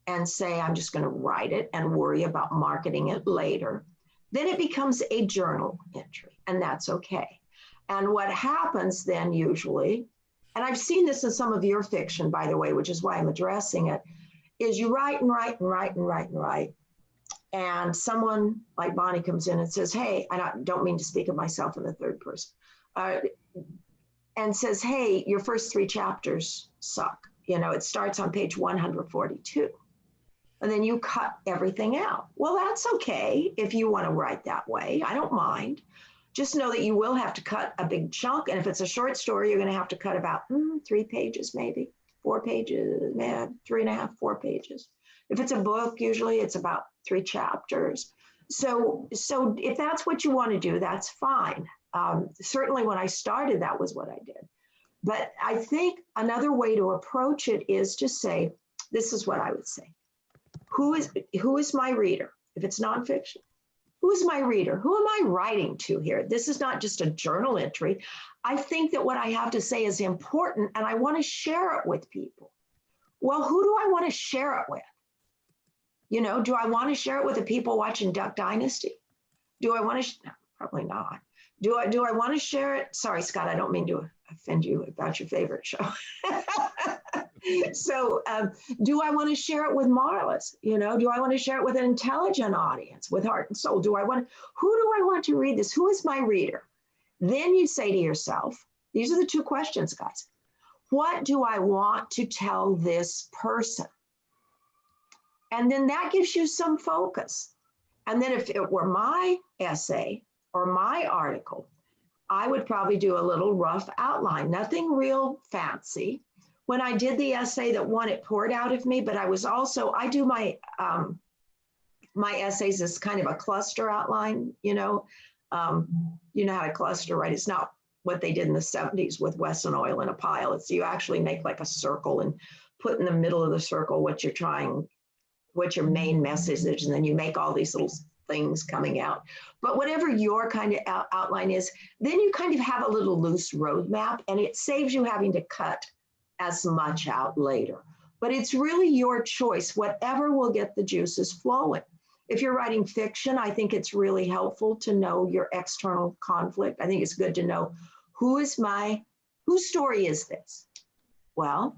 and say, I'm just going to write it and worry about marketing it later. Then it becomes a journal entry, and that's okay. And what happens then usually, and I've seen this in some of your fiction, by the way, which is why I'm addressing it, is you write and write and write and write and write. And someone like Bonnie comes in and says, hey, I don't mean to speak of myself in the third person, and says, hey, your first 3 chapters suck. You know, it starts on page 142. And then you cut everything out. Well, that's okay if you want to write that way. I don't mind. Just know that you will have to cut a big chunk. And if it's a short story, you're going to have to cut about 3 pages, maybe 4 pages, 3.5, 4 pages. If it's a book, usually it's about 3 chapters. So if that's what you want to do, that's fine. Certainly when I started, that was what I did. But I think another way to approach it is to say, this is what I would say. Who is my reader? If it's nonfiction, who is my reader? Who am I writing to here? This is not just a journal entry. I think that what I have to say is important, and I want to share it with people. Well, who do I want to share it with? You know, do I want to share it with the people watching Duck Dynasty? Do I want to? No, probably not. Do I want to share it? Sorry, Scott, I don't mean to offend you about your favorite show. So do I want to share it with Marlis? You know, do I want to share it with an intelligent audience, with heart and soul? Who do I want to read this? Who is my reader? Then you say to yourself, these are the 2 questions, guys. What do I want to tell this person? And then that gives you some focus. And then if it were my essay or my article, I would probably do a little rough outline, nothing real fancy. When I did the essay that won, it poured out of me, but I do my essays as kind of a cluster outline, you know how to cluster, right? It's not what they did in the 70s with Wesson oil in a pile. It's you actually make like a circle and put in the middle of the circle what what's your main message, and then you make all these little things coming out. But whatever your kind of outline is, then you kind of have a little loose roadmap, and it saves you having to cut as much out later. But it's really your choice, whatever will get the juices flowing. If you're writing fiction, I think it's really helpful to know your external conflict. I think it's good to know whose story is this? Well,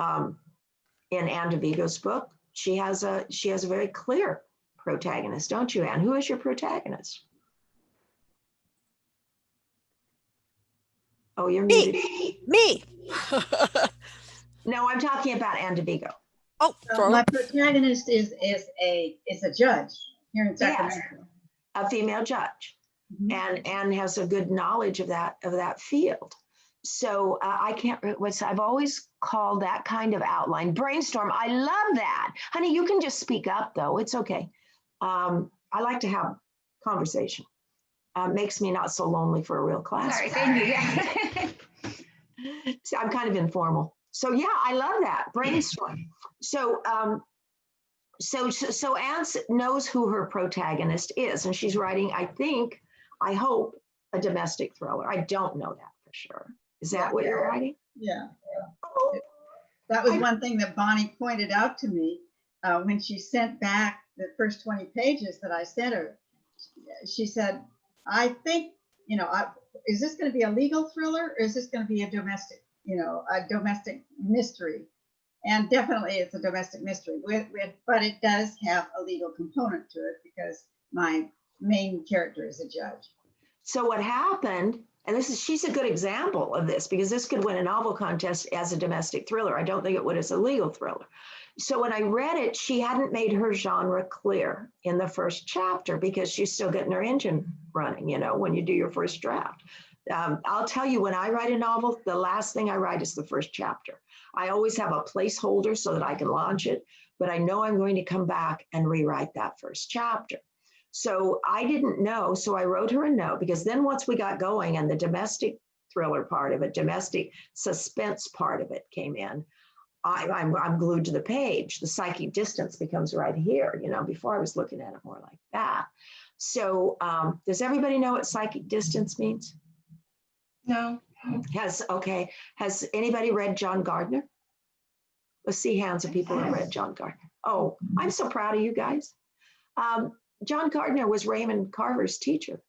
in Anne DeVigo's book, she has a very clear protagonist, don't you, Anne? Who is your protagonist? Oh, you're muted. Me. No, I'm talking about Anne DeVigo. Oh, my protagonist is a judge here in Sacramento. Yes, a female judge, and Anne has a good knowledge of that field. So I've always called that kind of outline brainstorm. I love that, honey. You can just speak up though. It's okay. I like to have conversation. Makes me not so lonely for a real class. Sorry, thank you. Yeah. So I'm kind of informal. So yeah, I love that brainstorm. So so Anne knows who her protagonist is, and she's writing, I hope, a domestic thriller. I don't know that for sure. Is that what you're writing? Yeah. That was one thing that Bonnie pointed out to me when she sent back the first 20 pages that I sent her. She said, I think, is this going to be a legal thriller, or is this going to be a domestic mystery? And definitely it's a domestic mystery, but it does have a legal component to it because my main character is a judge. So what happened, and she's a good example of this, because this could win a novel contest as a domestic thriller. I don't think it would as a legal thriller. So when I read it, she hadn't made her genre clear in the first chapter because she's still getting her engine running, when you do your first draft. I'll tell you, when I write a novel, the last thing I write is the first chapter. I always have a placeholder so that I can launch it, but I know I'm going to come back and rewrite that first chapter. So I didn't know, so I wrote her a note, because then once we got going and the domestic thriller part of it, domestic suspense part of it came in, I'm glued to the page. The psychic distance becomes right here. Before I was looking at it more like that. So does everybody know what psychic distance means? No. Has anybody read John Gardner? Let's see hands of people who have read John Gardner. Oh, I'm so proud of you guys. John Gardner was Raymond Carver's teacher.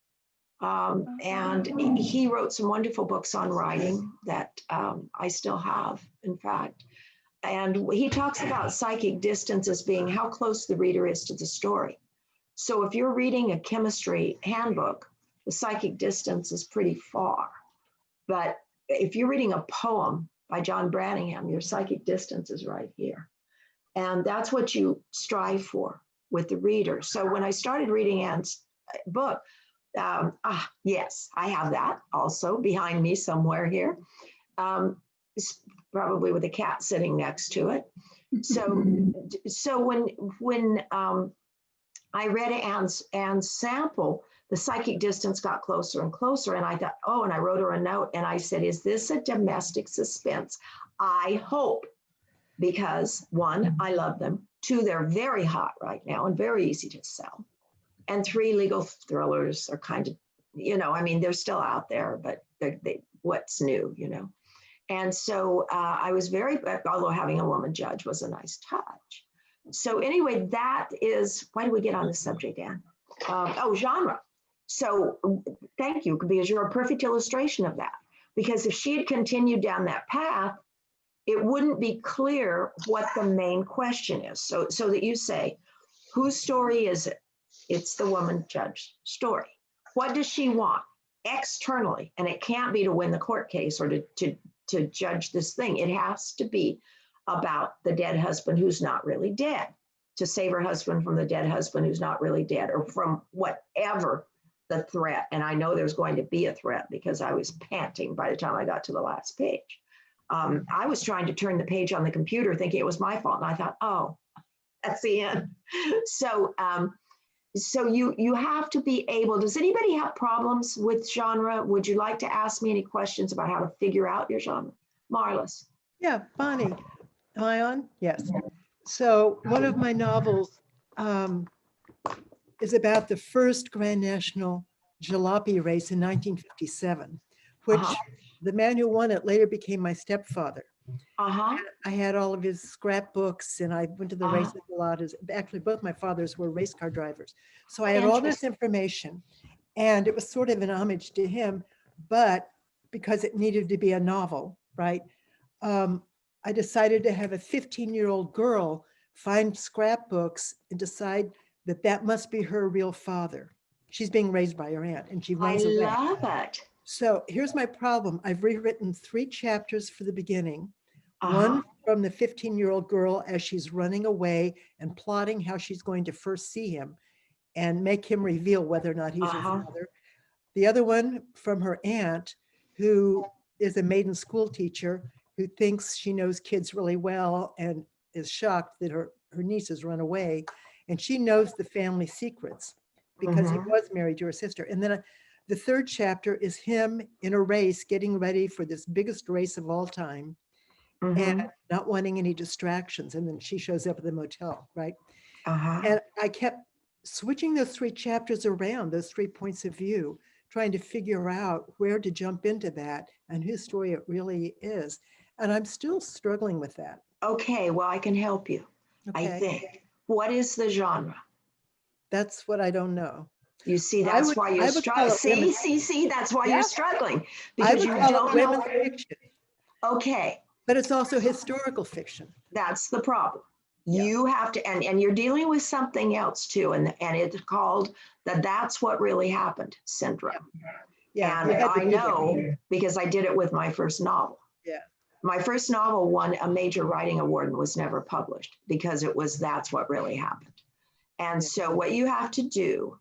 And he wrote some wonderful books on writing that I still have, in fact. And he talks about psychic distance as being how close the reader is to the story. So if you're reading a chemistry handbook, the psychic distance is pretty far. But if you're reading a poem by John Branningham, your psychic distance is right here. And that's what you strive for with the reader. So when I started reading Anne's book, yes, I have that also behind me somewhere here. Probably with a cat sitting next to it. So when I read Anne's sample, the psychic distance got closer and closer, and I thought, and I wrote her a note, and I said, is this a domestic suspense? I hope, because 1, I love them. 2, they're very hot right now and very easy to sell. And 3, legal thrillers are kind of, they're still out there, but what's new, And so I was although having a woman judge was a nice touch. So anyway, that is, why did we get on the subject, Anne? Genre. So thank you, because you're a perfect illustration of that. Because if she had continued down that path, it wouldn't be clear what the main question is. So that you say, whose story is it? It's the woman judge story. What does she want externally? And it can't be to win the court case or to judge this thing. It has to be about the dead husband who's not really dead, to save her husband from the dead husband who's not really dead, or from whatever the threat. And I know there's going to be a threat because I was panting by the time I got to the last page. I was trying to turn the page on the computer thinking it was my fault. And I thought, that's the end. So you have to be able, does anybody have problems with genre? Would you like to ask me any questions about how to figure out your genre? Marlis. Yeah, Bonnie, am I on? Yes. So one of my novels is about the first Grand National Jalopy race in 1957, which the man who won it later became my stepfather. I had all of his scrapbooks and I went to the races a lot. Actually, both my fathers were race car drivers. So I had all this information and it was sort of an homage to him, but because it needed to be a novel, right? I decided to have a 15-year-old girl find scrapbooks and decide that that must be her real father. She's being raised by her aunt and she runs away. I love it. So here's my problem. I've rewritten 3 chapters for the beginning. One from the 15-year-old girl as she's running away and plotting how she's going to first see him and make him reveal whether or not he's her father. The other one from her aunt, who is a maiden school teacher who thinks she knows kids really well and is shocked that her niece has run away. And she knows the family secrets because he was married to her sister. And then the 3rd chapter is him in a race, getting ready for this biggest race of all time and not wanting any distractions. And then she shows up at the motel, right? And I kept switching those 3 chapters around, those 3 points of view, trying to figure out where to jump into that and whose story it really is. And I'm still struggling with that. Okay, well, I can help you, I think. What is the genre? That's what I don't know. You see, that's why you're struggling. See, that's why you're struggling. Because you don't know. Fiction. Okay. But it's also historical fiction. That's the problem. You have to, and you're dealing with something else too, and it's called the "that's what really happened" syndrome. Yeah, and I know because I did it with my first novel. Yeah, my first novel won a major writing award and was never published because it was "that's what really happened." And so, what you have to do,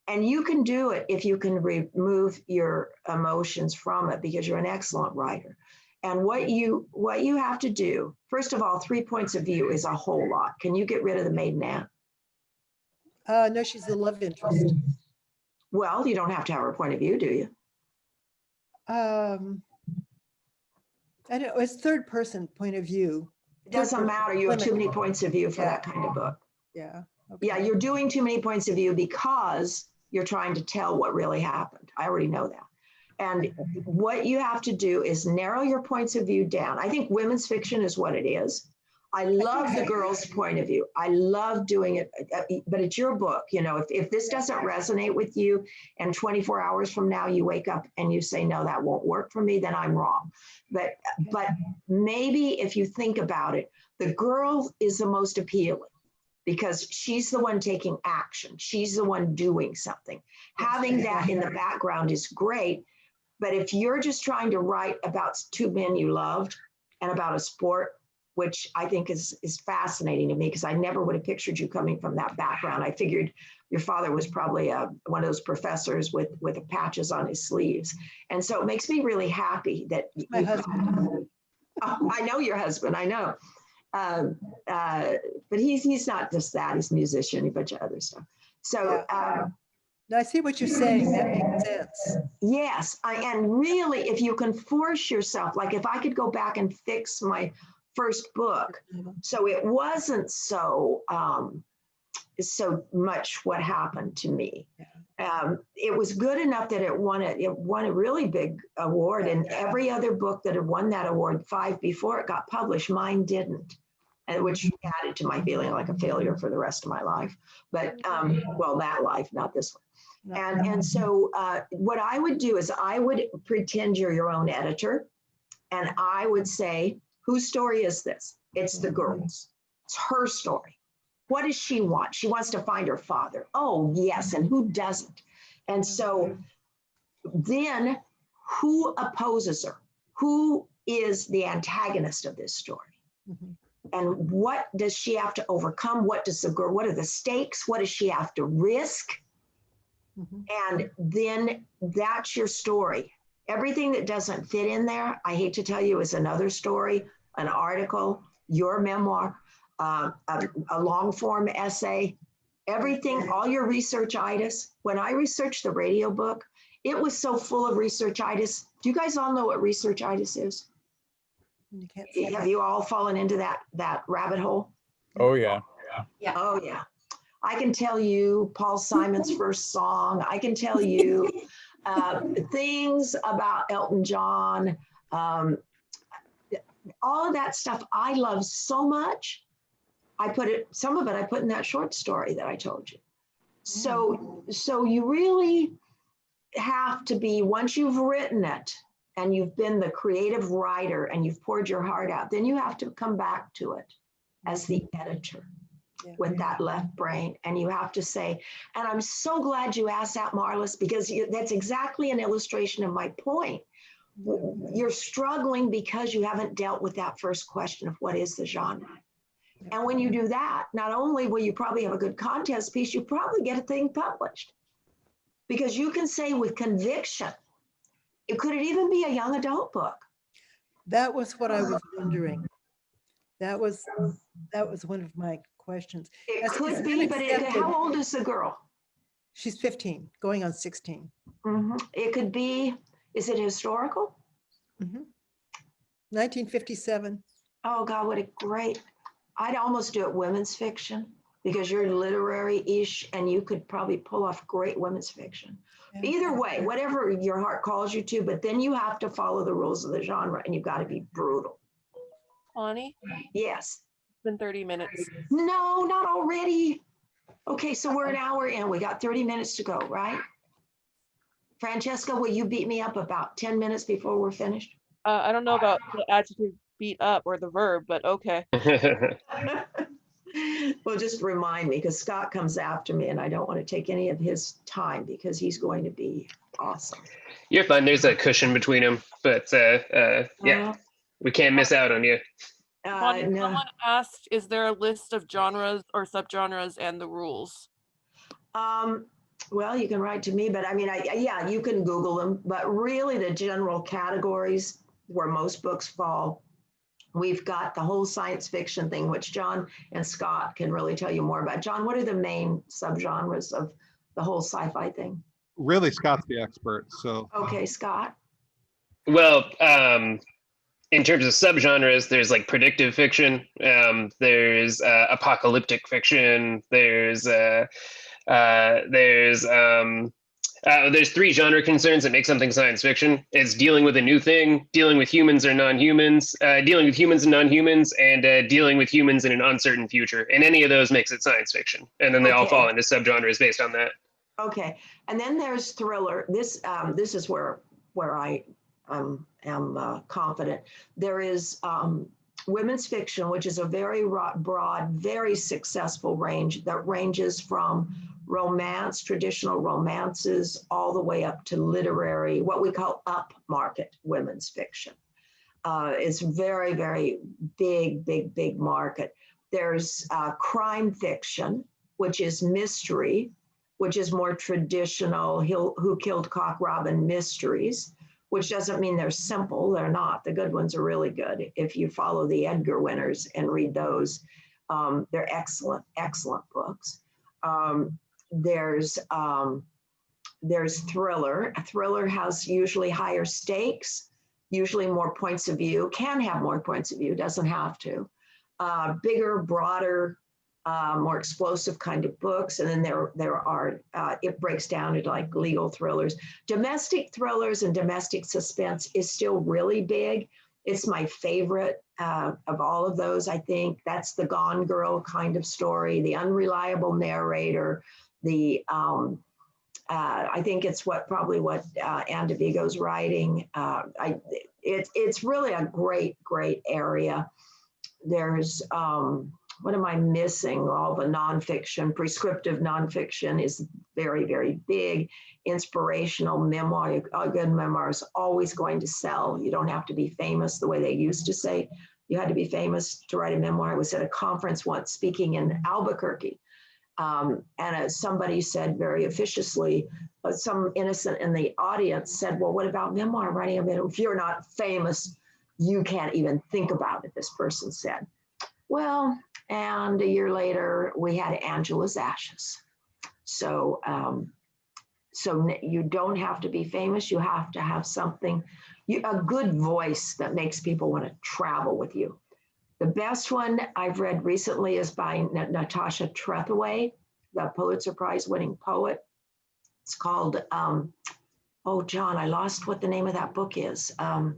and you can do it if you can remove your emotions from it because you're an excellent writer. And what you have to do, first of all, 3 points of view is a whole lot. Can you get rid of the maiden aunt? No, she's the love interest. Well, you don't have to have her point of view, do you? I know it's 3rd person point of view. It doesn't matter. You have too many points of view for that kind of book. Yeah. Okay. Yeah, you're doing too many points of view because you're trying to tell what really happened. I already know that. And what you have to do is narrow your points of view down. I think women's fiction is what it is. I love the girl's point of view. I love doing it, but it's your book. You know, if this doesn't resonate with you and 24 hours from now you wake up and you say, no, that won't work for me, then I'm wrong. But maybe if you think about it, the girl is the most appealing because she's the one taking action. She's the one doing something. Having that in the background is great. But if you're just trying to write about 2 men you loved and about a sport, which I think is fascinating to me because I never would have pictured you coming from that background. I figured your father was probably one of those professors with patches on his sleeves. And so it makes me really happy that my husband. I know your husband, I know. But he's not just that, he's a musician, a bunch of other stuff. So no, I see what you're saying. That makes sense. Yes, and really, if you can force yourself, like if I could go back and fix my first book, so it wasn't so much what happened to me. It was good enough that it won a really big award, and every other book that had won that award 5 before it got published, mine didn't. And which added to my feeling like a failure for the rest of my life. But well, that life, not this one. And so what I would do is I would pretend you're your own editor. And I would say, whose story is this? It's the girl's. It's her story. What does she want? She wants to find her father. Oh, yes. And who doesn't? And so then who opposes her? Who is the antagonist of this story? And what does she have to overcome? What are the stakes? What does she have to risk? And then that's your story. Everything that doesn't fit in there, I hate to tell you, is another story, an article, your memoir, a long form essay, everything, all your researchitis. When I researched the radio book, it was so full of researchitis. Do you guys all know what researchitis is? Have you all fallen into that rabbit hole? Oh yeah. Yeah. Oh, yeah. I can tell you Paul Simon's first song. I can tell you things about Elton John. All of that stuff I love so much. Some of it I put in that short story that I told you. So you really have to be, once you've written it and you've been the creative writer and you've poured your heart out, then you have to come back to it as the editor with that left brain. And you have to say, and I'm so glad you asked that, Marlis, because that's exactly an illustration of my point. You're struggling because you haven't dealt with that first question of what is the genre. And when you do that, not only will you probably have a good contest piece, you probably get a thing published. Because you can say with conviction, could it even be a young adult book? That was what I was wondering. That was one of my questions. It could be, but how old is the girl? She's 15, going on 16. It could be, is it historical? 1957. Oh God, what a great, I'd almost do it women's fiction because you're literary-ish and you could probably pull off great women's fiction. Either way, whatever your heart calls you to, but then you have to follow the rules of the genre and you've got to be brutal. Bonnie? Yes. It's been 30 minutes. No, not already. Okay, so we're an hour in. We got 30 minutes to go, right? Francesca, will you beat me up about 10 minutes before we're finished? I don't know about the adjective beat up or the verb, but okay. Well, just remind me because Scott comes after me and I don't want to take any of his time because he's going to be awesome. You're fine. There's a cushion between them, but yeah, we can't miss out on you. Bonnie, No. someone asked, is there a list of genres or subgenres and the rules? Well, you can write to me, but I mean, yeah, you can Google them, but really the general categories where most books fall, we've got the whole science fiction thing, which John and Scott can really tell you more about. John, what are the main subgenres of the whole sci-fi thing? Really, Scott's the expert, so. Okay, Scott. Well, in terms of subgenres, there's like predictive fiction, there's apocalyptic fiction, there's three genre concerns that make something science fiction. It's dealing with a new thing, dealing with humans or non-humans, dealing with humans and non-humans, and dealing with humans in an uncertain future. And any of those makes it science fiction. And then they all fall into subgenres based on that. Okay, and then there's thriller. This is where I am confident. There is women's fiction, which is a very broad, very successful range that ranges from romance, traditional romances, all the way up to literary, what we call upmarket women's fiction. It's very, very big market. There's crime fiction, which is mystery, which is more traditional Who Killed Cock Robin mysteries, which doesn't mean they're simple. They're not. The good ones are really good. If you follow the Edgar winners and read those, they're excellent books. There's thriller. A thriller has usually higher stakes, usually more points of view, can have more points of view, doesn't have to. Bigger, broader, more explosive kind of books. And then there are, it breaks down into like legal thrillers. Domestic thrillers and domestic suspense is still really big. It's my favorite of all of those. I think that's the Gone Girl kind of story, the unreliable narrator, I think it's probably what Anne DeVigo's writing. It's really a great area. There's, what am I missing? All the nonfiction, prescriptive nonfiction is very big. Inspirational memoir, a good memoir is always going to sell. You don't have to be famous the way they used to say. You had to be famous to write a memoir. I was at a conference once speaking in Albuquerque. And somebody said very officiously, some innocent in the audience said, well, what about memoir writing? I mean, if you're not famous, you can't even think about it, this person said. Well, and a year later, we had Angela's Ashes. So, you don't have to be famous. You have to have something, a good voice that makes people want to travel with you. The best one I've read recently is by Natasha Trethewey, the Pulitzer Prize winning poet. It's called, oh, John, I lost what the name of that book is. Do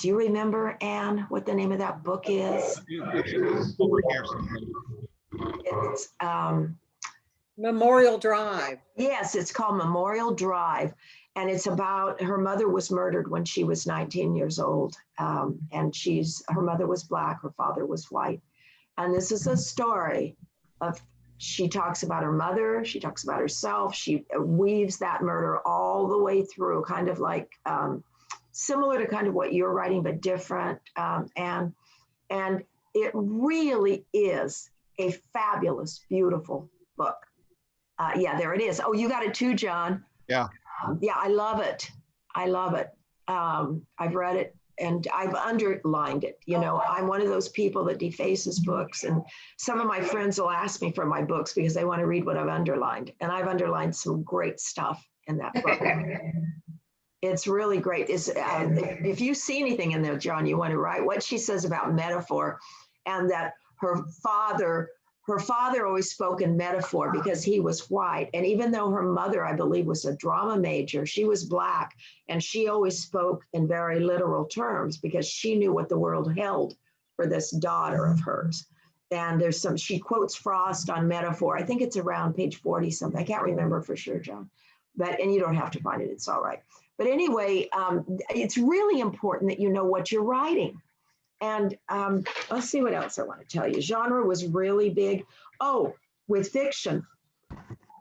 you remember, Anne, what the name of that book is? It's over here. It's Memorial Drive. yes, it's called Memorial Drive, and it's about her mother was murdered when she was 19 years old, and her mother was Black, her father was white, and this is a story of. She talks about her mother, she talks about herself, she weaves that murder all the way through, kind of like similar to kind of what you're writing, but different. And it really is a fabulous, beautiful book. Yeah, there it is. Oh, you got it too, John. Yeah. Yeah, I love it. I love it. I've read it and I've underlined it. You know, I'm one of those people that defaces books, and some of my friends will ask me for my books because they want to read what I've underlined. And I've underlined some great stuff in that book. It's really great. If you see anything in there, John, you want to write what she says about metaphor, and that her father always spoke in metaphor because he was white. And even though her mother, I believe, was a drama major, she was Black, and she always spoke in very literal terms because she knew what the world held for this daughter of hers. And she quotes Frost on metaphor. I think it's around page 40 something. I can't remember for sure, John, and you don't have to find it. It's all right. But anyway, it's really important that you know what you're writing. And let's see what else I want to tell you. Genre was really big. Oh, with fiction,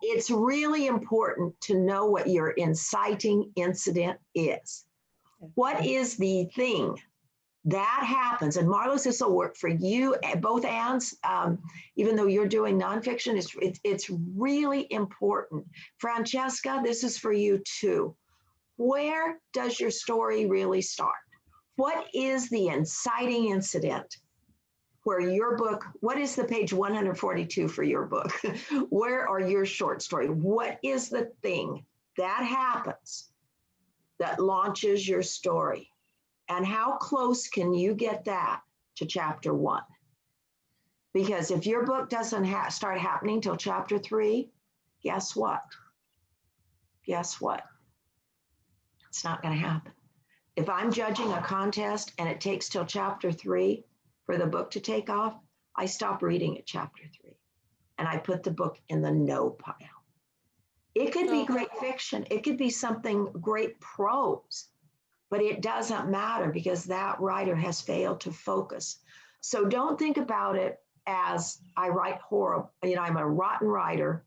it's really important to know what your inciting incident is. What is the thing that happens? And Marlos, this will work for you, both Anns, even though you're doing nonfiction, it's really important. Francesca, this is for you too. Where does your story really start? What is the inciting incident where your book, what is the page 142 for your book? Where are your short story? What is the thing that happens that launches your story? And how close can you get that to chapter 1? Because if your book doesn't start happening till chapter 3, guess what? Guess what? It's not going to happen. If I'm judging a contest and it takes till chapter 3 for the book to take off, I stop reading at chapter 3 and I put the book in the no pile. It could be great fiction. It could be something great prose, but it doesn't matter because that writer has failed to focus. So don't think about it as I write horrible, I'm a rotten writer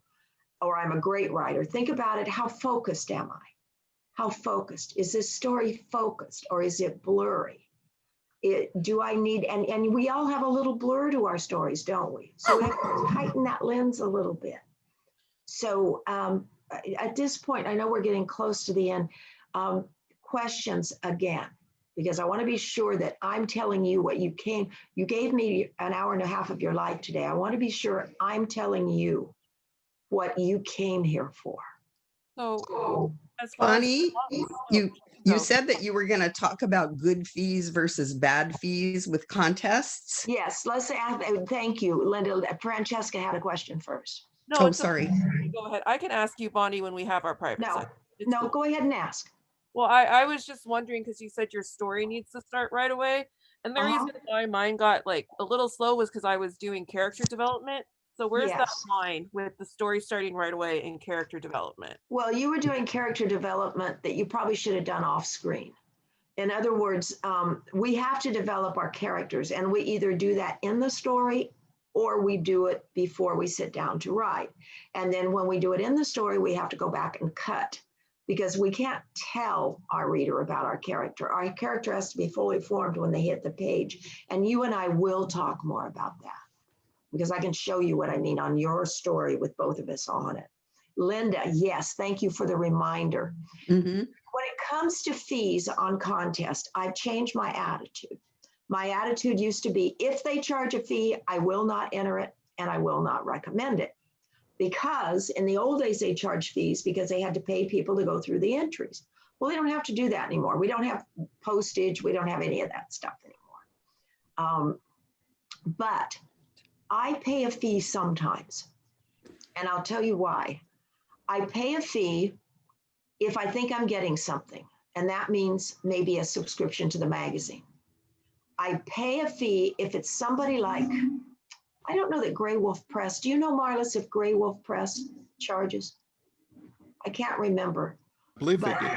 or I'm a great writer. Think about it, how focused am I? How focused? Is this story focused or is it blurry? Do I need, and we all have a little blur to our stories, don't we? So we have to tighten that lens a little bit. So at this point, I know we're getting close to the end. Questions again, because I want to be sure that I'm telling you what you gave me an hour and a half of your life today. I want to be sure I'm telling you what you came here for. So as far Bonnie, as you said that you were going to talk about good fees versus bad fees with contests. Yes, let's ask. Thank you, Linda. Francesca had a question first. No, Oh, sorry. Okay. Go ahead. I can ask you, Bonnie, when we have our private session. It's No, cool. go ahead and ask. Well, I was just wondering because you said your story needs to start right away. And the reason why mine got like a little slow was because I was doing character development. So where's that line with the story starting right away in character development? Well, you were doing character development that you probably should have done off screen. In other words, we have to develop our characters, and we either do that in the story or we do it before we sit down to write. And then when we do it in the story, we have to go back and cut because we can't tell our reader about our character. Our character has to be fully formed when they hit the page. And you and I will talk more about that, because I can show you what I mean on your story with both of us on it. Linda, yes, thank you for the reminder. Mm-hmm. When it comes to fees on contest, I've changed my attitude. My attitude used to be, if they charge a fee, I will not enter it and I will not recommend it. Because in the old days, they charged fees because they had to pay people to go through the entries. Well, they don't have to do that anymore. We don't have postage. We don't have any of that stuff anymore. But I pay a fee sometimes, and I'll tell you why. I pay a fee if I think I'm getting something, and that means maybe a subscription to the magazine. I pay a fee if it's somebody like, I don't know that Grey Wolf Press. Do you know, Marlis, if Grey Wolf Press charges? I can't remember. I believe they But do.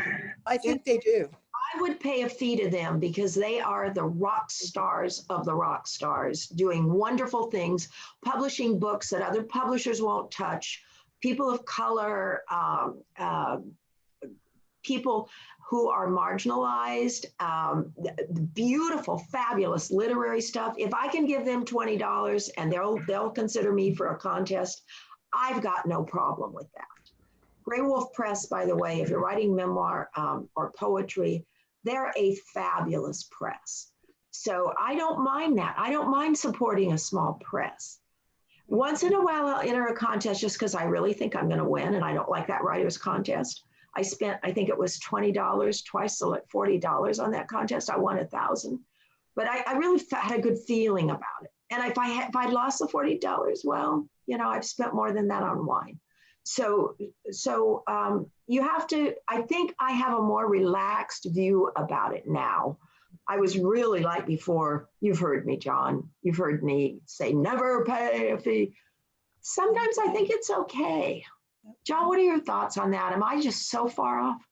I think they do. I would pay a fee to them because they are the rock stars of the rock stars, doing wonderful things, publishing books that other publishers won't touch, people of color, people who are marginalized, beautiful, fabulous literary stuff. If I can give them $20 and they'll consider me for a contest, I've got no problem with that. Grey Wolf Press, by the way, if you're writing memoir or poetry, they're a fabulous press. So I don't mind that. I don't mind supporting a small press. Once in a while, I'll enter a contest just because I really think I'm going to win and I don't like that writer's contest. I spent, I think it was $20, twice so like $40 on that contest. I won $1,000, but I really had a good feeling about it. And if I lost the $40, well, you know, I've spent more than that on wine. So you have to, I think I have a more relaxed view about it now. I was really like before, you've heard me, John, you've heard me say, never pay a fee. Sometimes I think it's okay. John, what are your thoughts on that? Am I just so far off?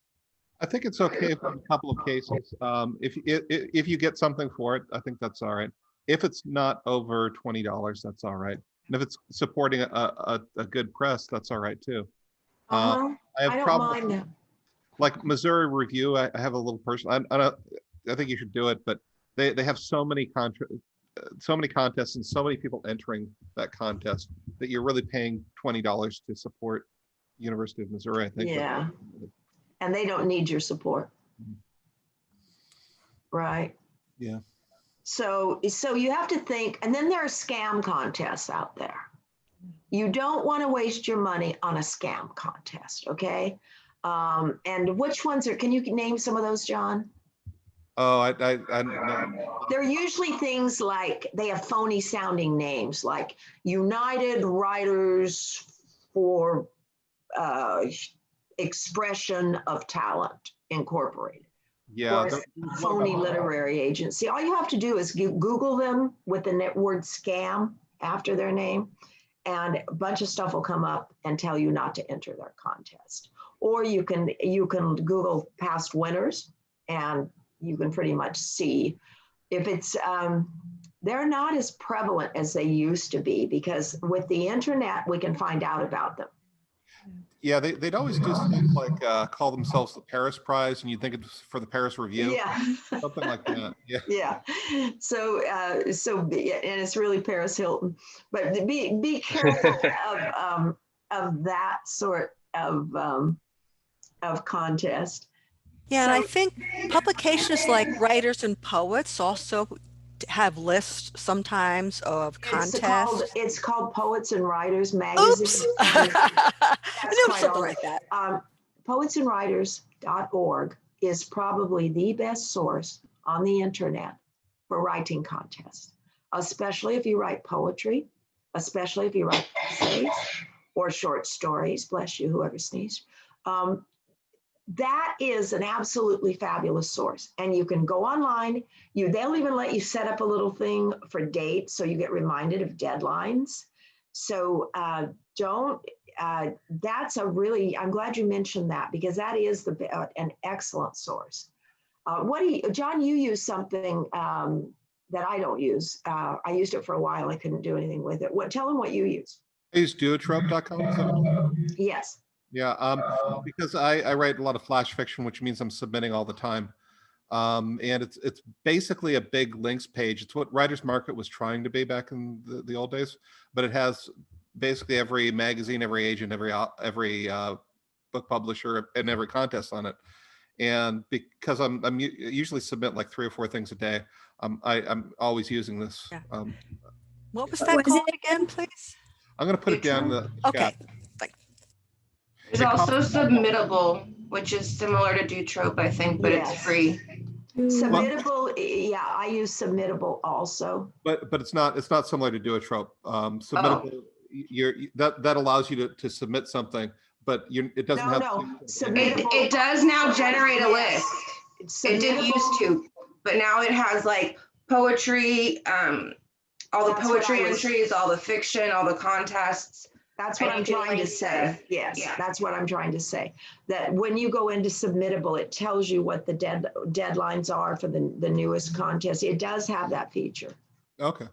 I think it's okay for a couple of cases. If you get something for it, I think that's all right. If it's not over $20, that's all right. And if it's supporting a good press, that's all right too. I have don't problems mind that. like Missouri Review. I have a little personal. I think you should do it, but they have so many contests and so many people entering that contest that you're really paying $20 to support University of Missouri, I think. Yeah. And they don't need your support. Right. Yeah. So you have to think, and then there are scam contests out there. You don't want to waste your money on a scam contest, okay? And which ones are, can you name some of those, John? Oh, I don't know. They're usually things like, they have phony sounding names like United Writers for Expression of Talent Incorporated. Yeah. Or a phony literary agency. All you have to do is Google them with the word scam after their name, and a bunch of stuff will come up and tell you not to enter their contest. Or you can Google past winners, and you can pretty much see if it's, they're not as prevalent as they used to be, because with the internet, we can find out about them. Yeah, they'd always do stuff like call themselves the Paris Prize, and you'd think it's for the Paris Review. Yeah. Something like that. Yeah. Yeah. So and it's really Paris Hilton, but be careful of that sort of contest. Yeah, and I think publications like Writers and Poets also have lists sometimes of contests. It's called Poets and Writers magazine. Oops. I knew something like that. Poetsandwriters.org is probably the best source on the internet for writing contests, especially if you write poetry, especially if you write essays or short stories. Bless you, whoever sneezed. That is an absolutely fabulous source. And you can go online. They'll even let you set up a little thing for dates so you get reminded of deadlines. So that's a really, I'm glad you mentioned that, because that is an excellent source. John, you use something that I don't use. I used it for a while. I couldn't do anything with it. Tell them what you use. I use duotrope.com. Yes. Yeah, because I write a lot of flash fiction, which means I'm submitting all the time. And it's basically a big links page. It's what Writers Market was trying to be back in the old days, but it has basically every magazine, every agent, every book publisher, and every contest on it. And because I'm usually submit like 3 or 4 things a day, I'm always using this. Yeah. What was that called again, please? I'm going to put it down in the chat. There's also Submittable, which is similar to Dutrope, I think, but it's free. Submittable, yeah, I use submittable also. But it's not similar to Duotrope. Submittable, that allows you to submit something, but it doesn't have. It does now generate a list. It didn't used to, but now it has like poetry, all the poetry entries, all the fiction, all the contests. That's what I'm trying to say. Yes, that's what I'm trying to say. That when you go into submittable, it tells you what the deadlines are for the newest contest. It does have that feature. Okay.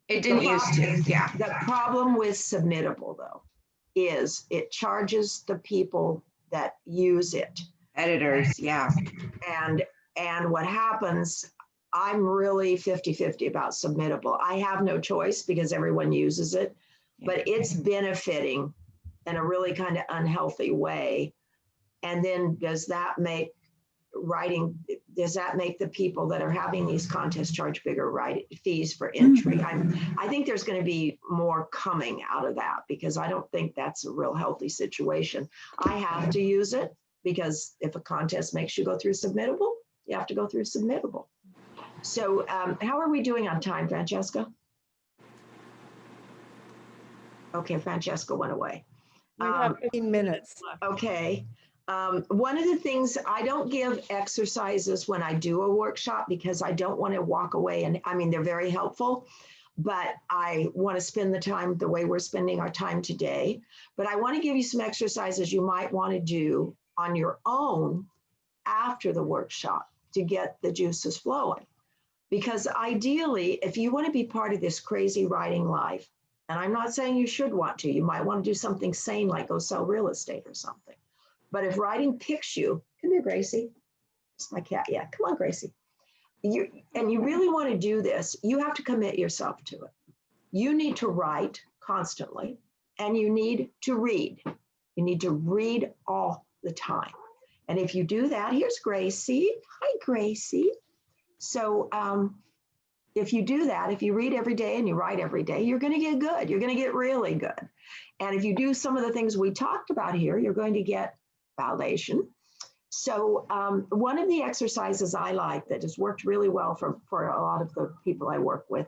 It didn't used to, yeah. The problem with submittable though, is it charges the people that use it. Editors, yeah. And what happens, I'm really 50-50 about submittable. I have no choice because everyone uses it. But it's benefiting in a really kind of unhealthy way. And then does that make the people that are having these contests charge bigger fees for entry? I think there's going to be more coming out of that because I don't think that's a real healthy situation. I have to use it because if a contest makes you go through submittable, you have to go through submittable. So how are we doing on time, Francesca? Okay, Francesca went away. We have 15 minutes. Okay. One of the things, I don't give exercises when I do a workshop because I don't want to walk away. And I mean, they're very helpful, but I want to spend the time the way we're spending our time today. But I want to give you some exercises you might want to do on your own after the workshop to get the juices flowing. Because ideally, if you want to be part of this crazy writing life, and I'm not saying you should want to, you might want to do something sane like go sell real estate or something. But if writing picks you, come here, Gracie. It's my cat. Yeah, come on, Gracie. And you really want to do this, you have to commit yourself to it. You need to write constantly and you need to read. You need to read all the time. And if you do that, here's Gracie. Hi, Gracie. So, if you do that, if you read every day and you write every day, you're going to get good. You're going to get really good. And if you do some of the things we talked about here, you're going to get validation. So one of the exercises I like that has worked really well for a lot of the people I work with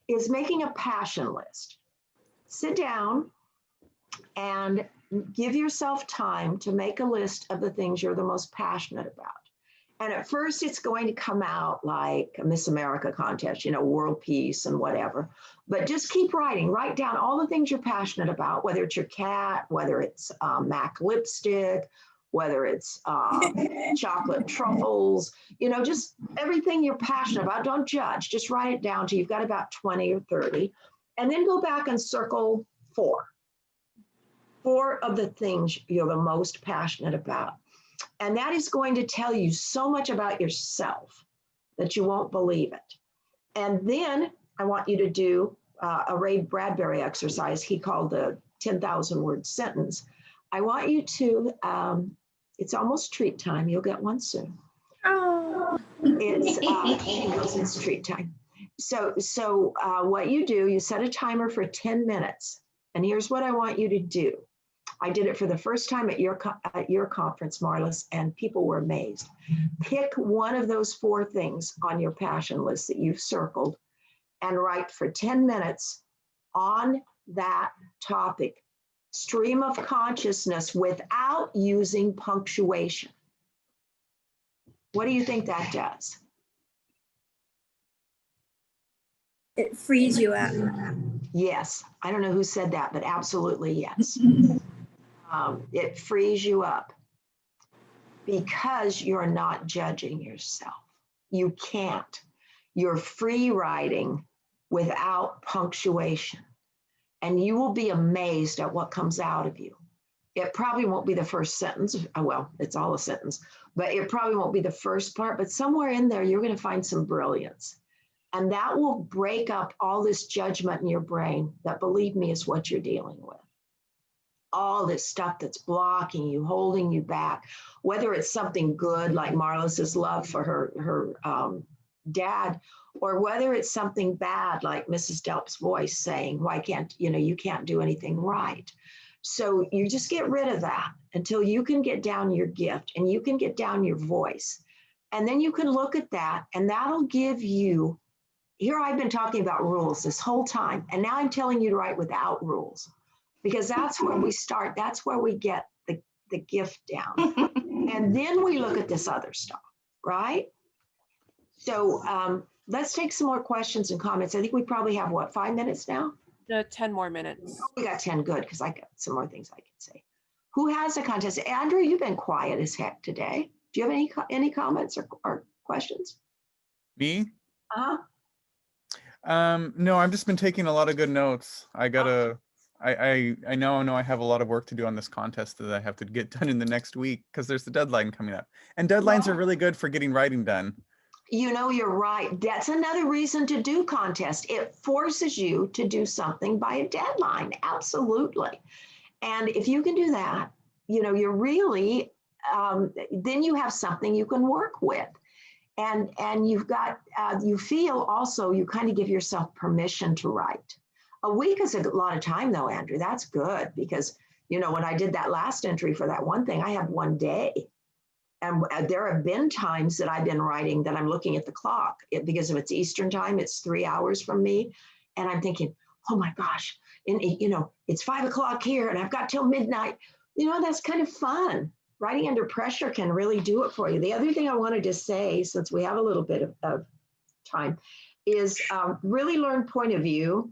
is making a passion list. Sit down and give yourself time to make a list of the things you're the most passionate about. And at first it's going to come out like a Miss America contest, you know, world peace and whatever, but just keep writing, write down all the things you're passionate about, whether it's your cat, whether it's MAC lipstick, whether it's chocolate truffles, you know, just everything you're passionate about. Don't judge, just write it down till you've got about 20 or 30, and then go back and circle 4 of the things you're the most passionate about. And that is going to tell you so much about yourself that you won't believe it. And then I want you to do a Ray Bradbury exercise he called the 10,000 word sentence. I want you to, it's almost treat time. You'll get one soon. Oh. It's treat time. So what you do, you set a timer for 10 minutes. And here's what I want you to do. I did it for the first time at your conference, Marlis, and people were amazed. Pick one of those 4 things on your passion list that you've circled and write for 10 minutes on that topic. Stream of consciousness without using punctuation. What do you think that does? It frees you up. Yes. I don't know who said that, but absolutely yes. It frees you up because you're not judging yourself. You can't. You're free writing without punctuation. And you will be amazed at what comes out of you. It probably won't be the first sentence. Well, it's all a sentence, but it probably won't be the first part, but somewhere in there, you're going to find some brilliance. And that will break up all this judgment in your brain that, believe me, is what you're dealing with. All this stuff that's blocking you, holding you back, whether it's something good like Marlis's love for her dad, or whether it's something bad like Mrs. Delp's voice saying, why can't, you can't do anything right. So you just get rid of that until you can get down your gift and you can get down your voice. And then you can look at that and that'll give you, here I've been talking about rules this whole time. And now I'm telling you to write without rules because that's where we start. That's where we get the gift down. And then we look at this other stuff, right? So let's take some more questions and comments. I think we probably have what, 5 minutes now? 10 more minutes. Oh, we got 10, good, because I got some more things I can say. Who has a contest? Andrew, you've been quiet as heck today. Do you have any comments or questions? Me? Uh-huh. No, I've just been taking a lot of good notes. I gotta, I know I have a lot of work to do on this contest that I have to get done in the next week because there's the deadline coming up. And deadlines are really good for getting writing done. You know, you're right. That's another reason to do contest. It forces you to do something by a deadline. Absolutely. And if you can do that, you know, you're really, then you have something you can work with. And you've got, you feel also, you kind of give yourself permission to write. A week is a lot of time though, Andrew. That's good because, you know, when I did that last entry for that one thing, I had 1 day. And there have been times that I've been writing that I'm looking at the clock because if it's Eastern time, it's 3 hours from me. And I'm thinking, oh my gosh, and you know, it's 5 o'clock here and I've got till midnight. You know, that's kind of fun. Writing under pressure can really do it for you. The other thing I wanted to say, since we have a little bit of time, is really learn point of view.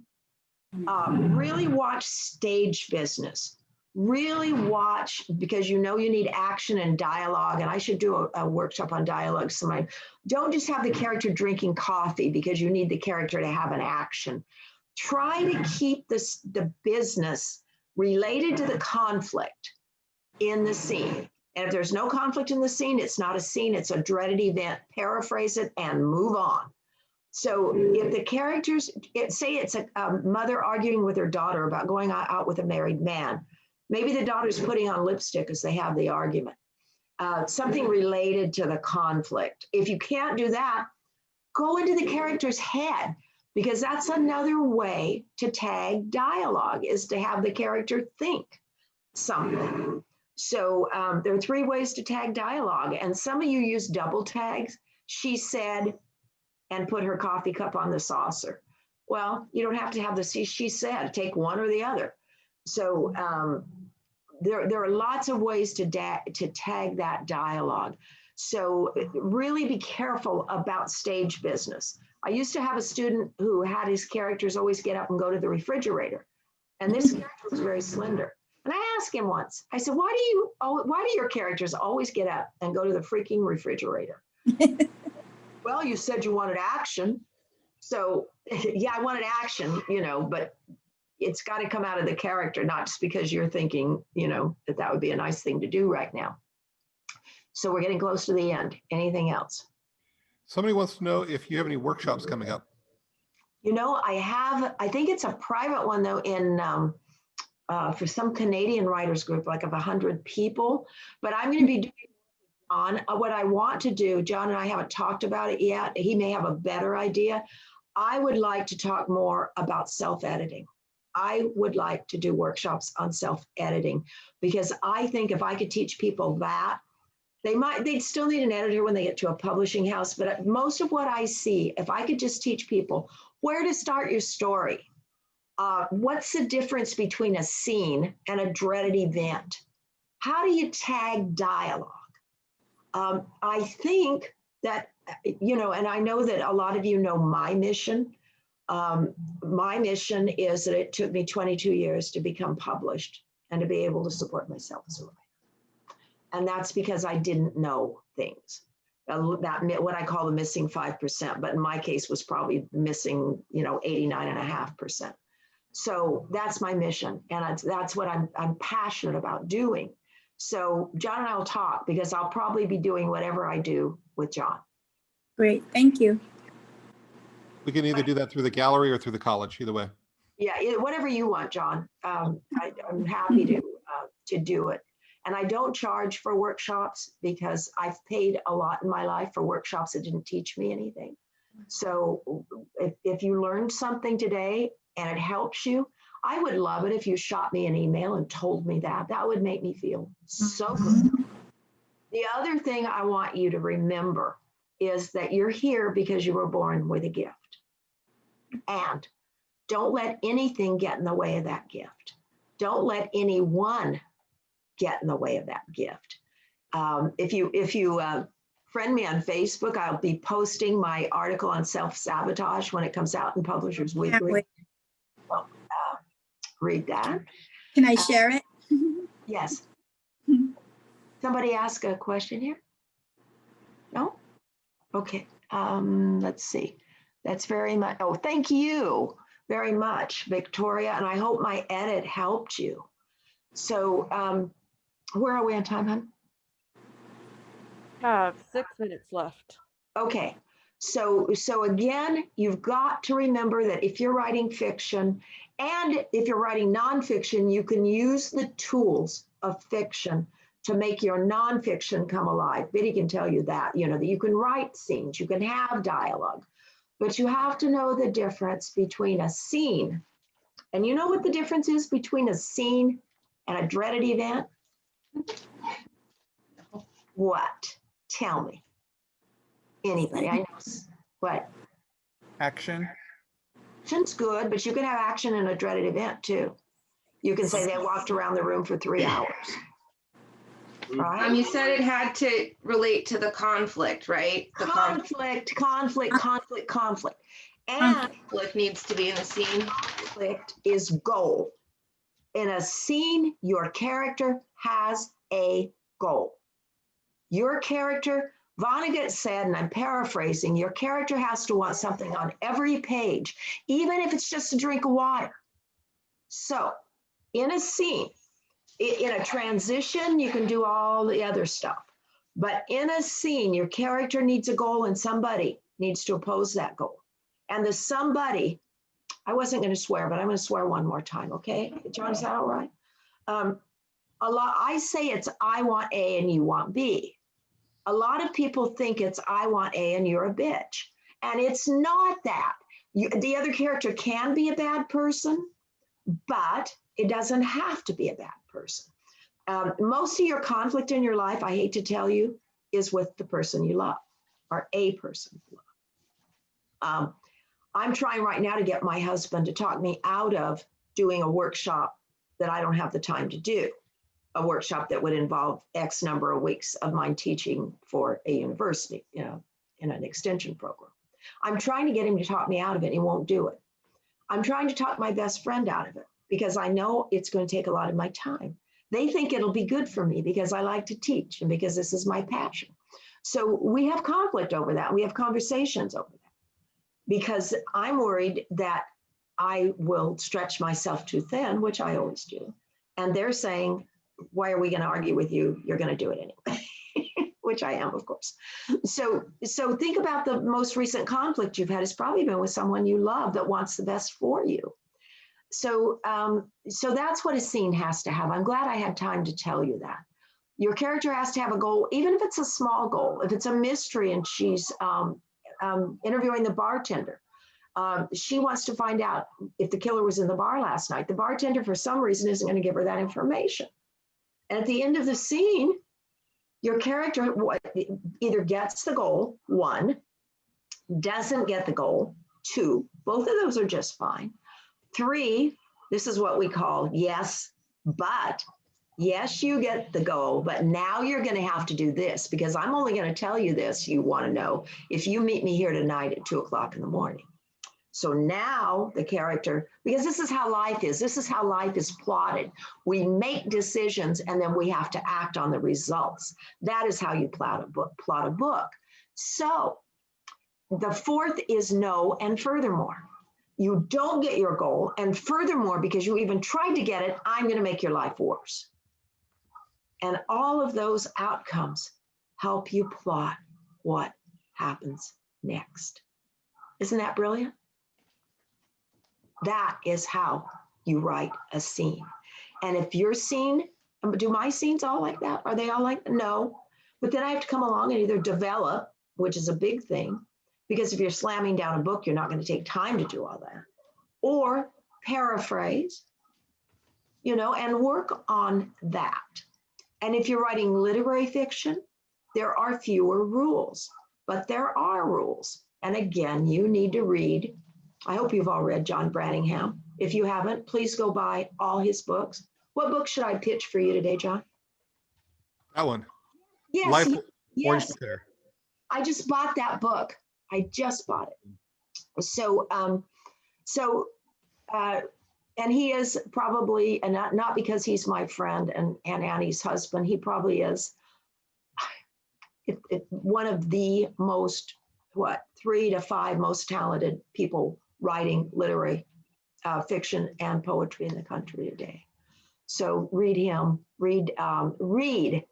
Really watch stage business. Really watch, because you know you need action and dialogue, and I should do a workshop on dialogue sometime. Don't just have the character drinking coffee because you need the character to have an action. Try to keep the business related to the conflict in the scene. And if there's no conflict in the scene, it's not a scene, it's a dreaded event. Paraphrase it and move on. So if the characters, say it's a mother arguing with her daughter about going out with a married man, maybe the daughter's putting on lipstick as they have the argument. Something related to the conflict. If you can't do that, go into the character's head, because that's another way to tag dialogue, is to have the character think something. So there are 3 ways to tag dialogue, and some of you use double tags. She said, and put her coffee cup on the saucer. Well, you don't have to have the she said, take one or the other. So there are lots of ways to tag that dialogue. So really be careful about stage business. I used to have a student who had his characters always get up and go to the refrigerator. And this character was very slender. And I asked him once, I said, why do your characters always get up and go to the freaking refrigerator? Well, you said you wanted action. So yeah, I wanted action, you know, but it's got to come out of the character, not just because you're thinking, you know, that would be a nice thing to do right now. So we're getting close to the end. Anything else? Somebody wants to know if you have any workshops coming up. You know, I think it's a private one though, in for some Canadian writers group, like of 100 people, but I'm going to be doing on what I want to do. John and I haven't talked about it yet. He may have a better idea. I would like to talk more about self-editing. I would like to do workshops on self-editing, because I think if I could teach people that, they'd still need an editor when they get to a publishing house. But most of what I see, if I could just teach people where to start your story, what's the difference between a scene and a dreaded event? How do you tag dialogue? I think that, you know, and I know that a lot of you know my mission. My mission is that it took me 22 years to become published and to be able to support myself as a writer. And that's because I didn't know things. That what I call the missing 5%, but in my case was probably missing, you know, 89.5%. So that's my mission, and that's what I'm passionate about doing. So John and I will talk, because I'll probably be doing whatever I do with John. Great, thank you. We can either do that through the gallery or through the college, either way. Yeah, whatever you want, John. I'm happy to do it. And I don't charge for workshops, because I've paid a lot in my life for workshops that didn't teach me anything. So if you learned something today and it helps you, I would love it if you shot me an email and told me that. That would make me feel so good. The other thing I want you to remember is that you're here because you were born with a gift. And don't let anything get in the way of that gift. Don't let anyone get in the way of that gift. If you friend me on Facebook, I'll be posting my article on self-sabotage when it comes out in Publishers Weekly. So, read that. Can I share it? Yes. Somebody ask a question here? No? Okay. Let's see. That's very much. Oh, thank you very much, Victoria. And I hope my edit helped you. So where are we on time, hon? Have 6 minutes left. Okay. So again, you've got to remember that if you're writing fiction and if you're writing nonfiction, you can use the tools of fiction to make your nonfiction come alive. Biddy can tell you that, that you can write scenes, you can have dialogue, but you have to know the difference between a scene. And you know what the difference is between a scene and a dreaded event? What? Tell me. Anybody? I know. What? Action. Action's good, but you can have action in a dreaded event too. You can say they walked around the room for 3 hours. Right? You said it had to relate to the conflict, right? The conflict. And conflict needs to be in the scene. Conflict is goal. In a scene, your character has a goal. Your character, Vonnegut said, and I'm paraphrasing, your character has to want something on every page, even if it's just a drink of water. So in a scene, in a transition, you can do all the other stuff. But in a scene, your character needs a goal and somebody needs to oppose that goal. And the somebody, I wasn't going to swear, but I'm going to swear one more time, okay? John, is that all right? I say it's I want A and you want B. A lot of people think it's I want A and you're a bitch. And it's not that. The other character can be a bad person, but it doesn't have to be a bad person. Most of your conflict in your life, I hate to tell you, is with the person you love or a person you love. I'm trying right now to get my husband to talk me out of doing a workshop that I don't have the time to do, a workshop that would involve X number of weeks of mine teaching for a university, in an extension program. I'm trying to get him to talk me out of it. And he won't do it. I'm trying to talk my best friend out of it because I know it's going to take a lot of my time. They think it'll be good for me because I like to teach and because this is my passion. So we have conflict over that. We have conversations over that because I'm worried that I will stretch myself too thin, which I always do. And they're saying, why are we going to argue with you? You're going to do it anyway, which I am, of course. So think about the most recent conflict you've had. It's probably been with someone you love that wants the best for you. So that's what a scene has to have. I'm glad I had time to tell you that. Your character has to have a goal, even if it's a small goal. If it's a mystery and she's interviewing the bartender, she wants to find out if the killer was in the bar last night. The bartender, for some reason, isn't going to give her that information. And at the end of the scene, your character either gets the goal, 1, doesn't get the goal, 2, both of those are just fine. 3, this is what we call yes, but. Yes, you get the goal, but now you're going to have to do this because I'm only going to tell you this, you want to know, if you meet me here tonight at 2 o'clock in the morning. So now the character, because this is how life is. This is how life is plotted. We make decisions and then we have to act on the results. That is how you plot a book. So the 4th is no, and furthermore. You don't get your goal, and furthermore, because you even tried to get it, I'm going to make your life worse. And all of those outcomes help you plot what happens next. Isn't that brilliant? That is how you write a scene. And if your scene, do my scenes all like that? Are they all like that? No. But then I have to come along and either develop, which is a big thing, because if you're slamming down a book, you're not going to take time to do all that, or paraphrase, and work on that. And if you're writing literary fiction, there are fewer rules. but there are rules. And again, you need to read. I hope you've all read John Branningham. If you haven't, please go buy all his books. What book should I pitch for you today, John? That one. Yes, Life Orange yes. Pear. I just bought that book. I just bought it. So, and he is probably, and not because he's my friend and Annie's husband, he probably is one of the most, 3 to 5 most talented people writing literary fiction and poetry in the country today. So read him,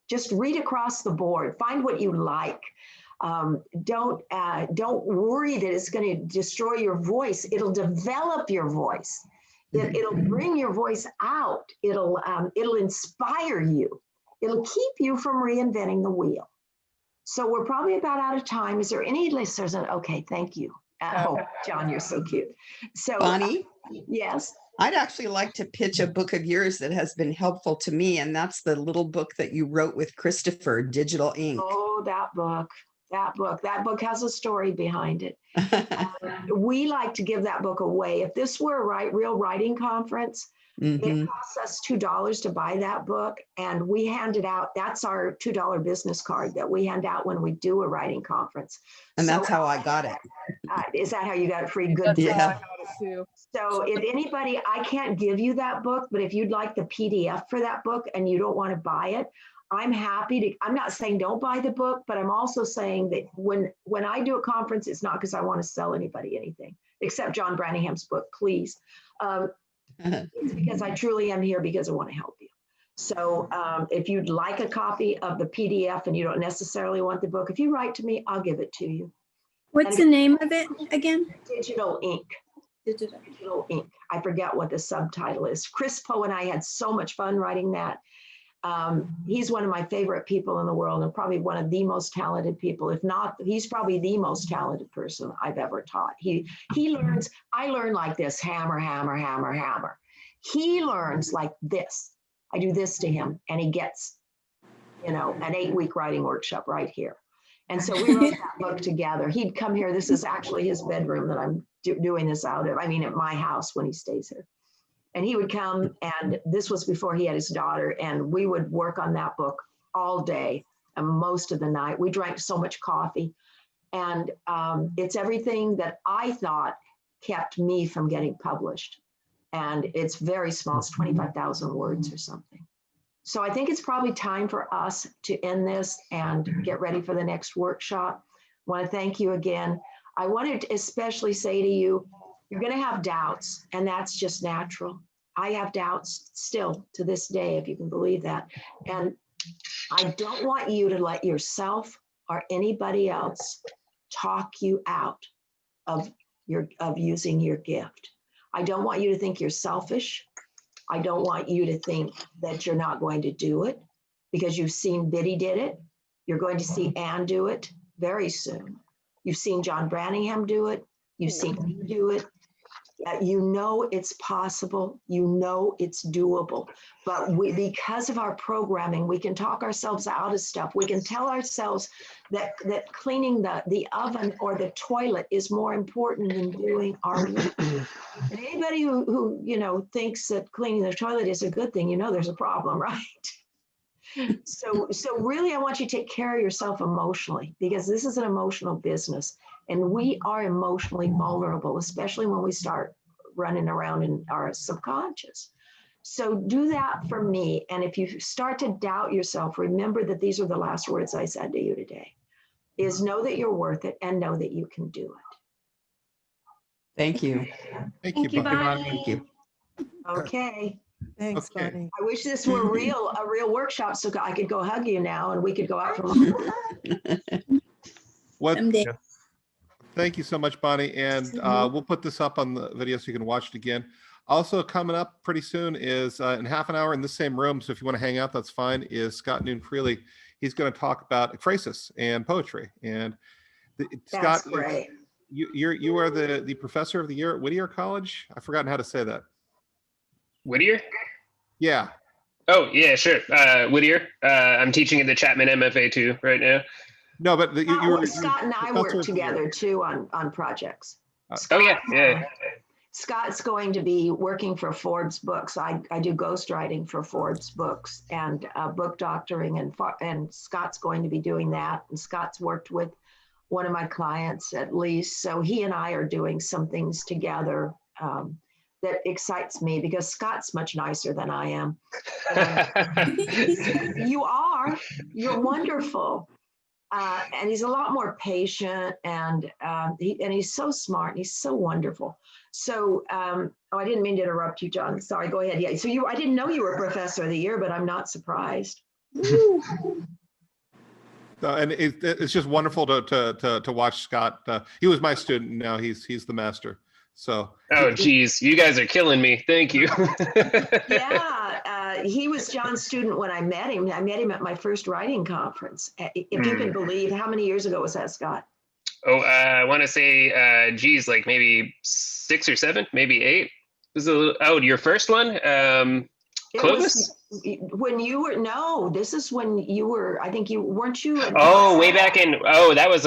just read across the board, find what you like. Don't worry that it's going to destroy your voice. It'll develop your voice. It'll bring your voice out. It'll inspire you. It'll keep you from reinventing the wheel. So we're probably about out of time. Is there any listeners? Okay, thank you. Oh, John, you're so cute. So Bonnie? Yes. I'd actually like to pitch a book of yours that has been helpful to me, and that's the little book that you wrote with Christopher, Digital Ink. Oh, that book has a story behind it. We like to give that book away. If this were a real writing conference, it costs us $2 to buy that book, and we hand it out. That's our $2 business card that we hand out when we do a writing conference. And that's how I got it. Is that how you got it free? Good. That's how I got it too. So if anybody, I can't give you that book, but if you'd like the PDF for that book and you don't want to buy it, I'm happy to. I'm not saying don't buy the book, but I'm also saying that when I do a conference, it's not because I want to sell anybody anything, except John Branningham's book, please. It's because I truly am here because I want to help you. So if you'd like a copy of the PDF and you don't necessarily want the book, if you write to me, I'll give it to you. What's the name of it again? Digital Ink. Digital Ink. I forget what the subtitle is. Chris Poe and I had so much fun writing that. He's one of my favorite people in the world and probably one of the most talented people. If not, he's probably the most talented person I've ever taught. He learns, I learn like this, hammer, hammer, hammer, hammer. He learns like this. I do this to him and he gets, an 8-week writing workshop right here. And so we wrote that book together. He'd come here. This is actually his bedroom that I'm doing this out of. I mean, at my house when he stays here. And he would come, and this was before he had his daughter, and we would work on that book all day and most of the night. We drank so much coffee. And it's everything that I thought kept me from getting published. And it's very small. It's 25,000 words or something. So I think it's probably time for us to end this and get ready for the next workshop. I want to thank you again. I wanted to especially say to you, you're going to have doubts, and that's just natural. I have doubts still to this day, if you can believe that. And I don't want you to let yourself or anybody else talk you out of using your gift. I don't want you to think you're selfish. I don't want you to think that you're not going to do it because you've seen Biddy did it. You're going to see Ann do it very soon. You've seen John Branningham do it. You've seen me do it. You know it's possible. You know it's doable. But because of our programming, we can talk ourselves out of stuff. We can tell ourselves that cleaning the oven or the toilet is more important than doing our work. And anybody who thinks that cleaning the toilet is a good thing, there's a problem, right? So really, I want you to take care of yourself emotionally, because this is an emotional business. And we are emotionally vulnerable, especially when we start running around in our subconscious. So do that for me. And if you start to doubt yourself, remember that these are the last words I said to you today, is know that you're worth it and know that you can do it. Thank you. Thank you, Bonnie. Thank you. Okay. Thanks, Okay. Bonnie. I wish this were a real workshop so I could go hug you now and we could go out for lunch. Someday. Thank you so much, Bonnie. And we'll put this up on the video so you can watch it again. Also coming up pretty soon is in half an hour in the same room. So if you want to hang out, that's fine, is Scott Noon-Freely. He's going to talk about ekphrasis and poetry. And That's Scott, great. you are the professor of the year at Whittier College. I've forgotten how to say that. Whittier? Yeah. Oh, yeah, sure. Whittier. I'm teaching at the Chapman MFA too right now. No, but Scott and I work together too on projects. Oh yeah, yeah. Scott's going to be working for Forbes Books. I do ghostwriting for Forbes Books and book doctoring, and Scott's going to be doing that. And Scott's worked with one of my clients at least. So he and I are doing some things together that excites me because Scott's much nicer than I am. You're wonderful. And he's a lot more patient, and he's so smart, and he's so wonderful. So, I didn't mean to interrupt you, John. Sorry, go ahead. Yeah. So I didn't know you were Professor of the Year, but I'm not surprised. And it's just wonderful to watch Scott. He was my student. Now he's the master. So. Oh, geez, you guys are killing me. Thank you. Yeah, he was John's student when I met him. I met him at my first writing conference. If you can believe, how many years ago was that, Scott? Oh, I want to say, geez, like maybe 6 or 7, maybe 8. This is your first one? Clovis? When you were, this is when you were, I think weren't you? Way back in, that was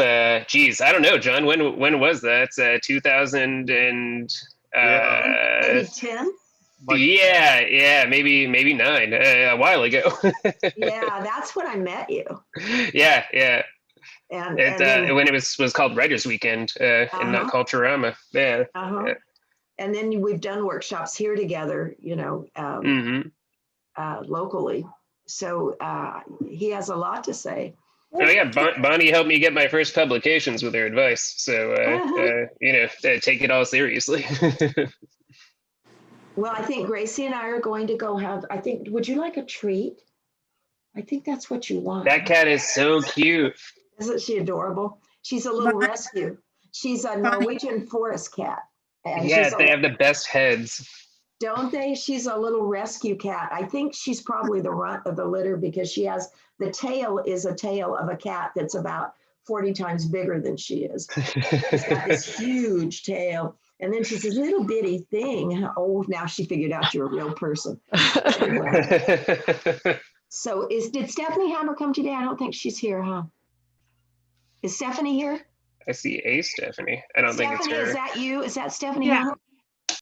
geez, I don't know, John, when was that? 2000 and, maybe 10? Yeah, maybe 9, a while ago. Yeah, that's when I met you. Yeah. And when it was called Writers Weekend and not Culturama. Yeah. And then we've done workshops here together, locally. So he has a lot to say. Oh yeah, Bonnie helped me get my first publications with her advice. So take it all seriously. Well, I think Gracie and I are going to go would you like a treat? I think that's what you want. That cat is so cute. Isn't she adorable? She's a little rescue. She's a Norwegian forest cat. And they have the best heads. Don't they? She's a little rescue cat. I think she's probably the runt of the litter because the tail is a tail of a cat that's about 40 times bigger than she is. She's got this huge tail. And then she's a little bitty thing. Oh, now she figured out you're a real person. Anyway. So did Stephanie Hammer come today? I don't think she's here, huh? Is Stephanie here? I see a Stephanie. I don't think it's her. Is that you? Is that Stephanie? Yeah. Hammer?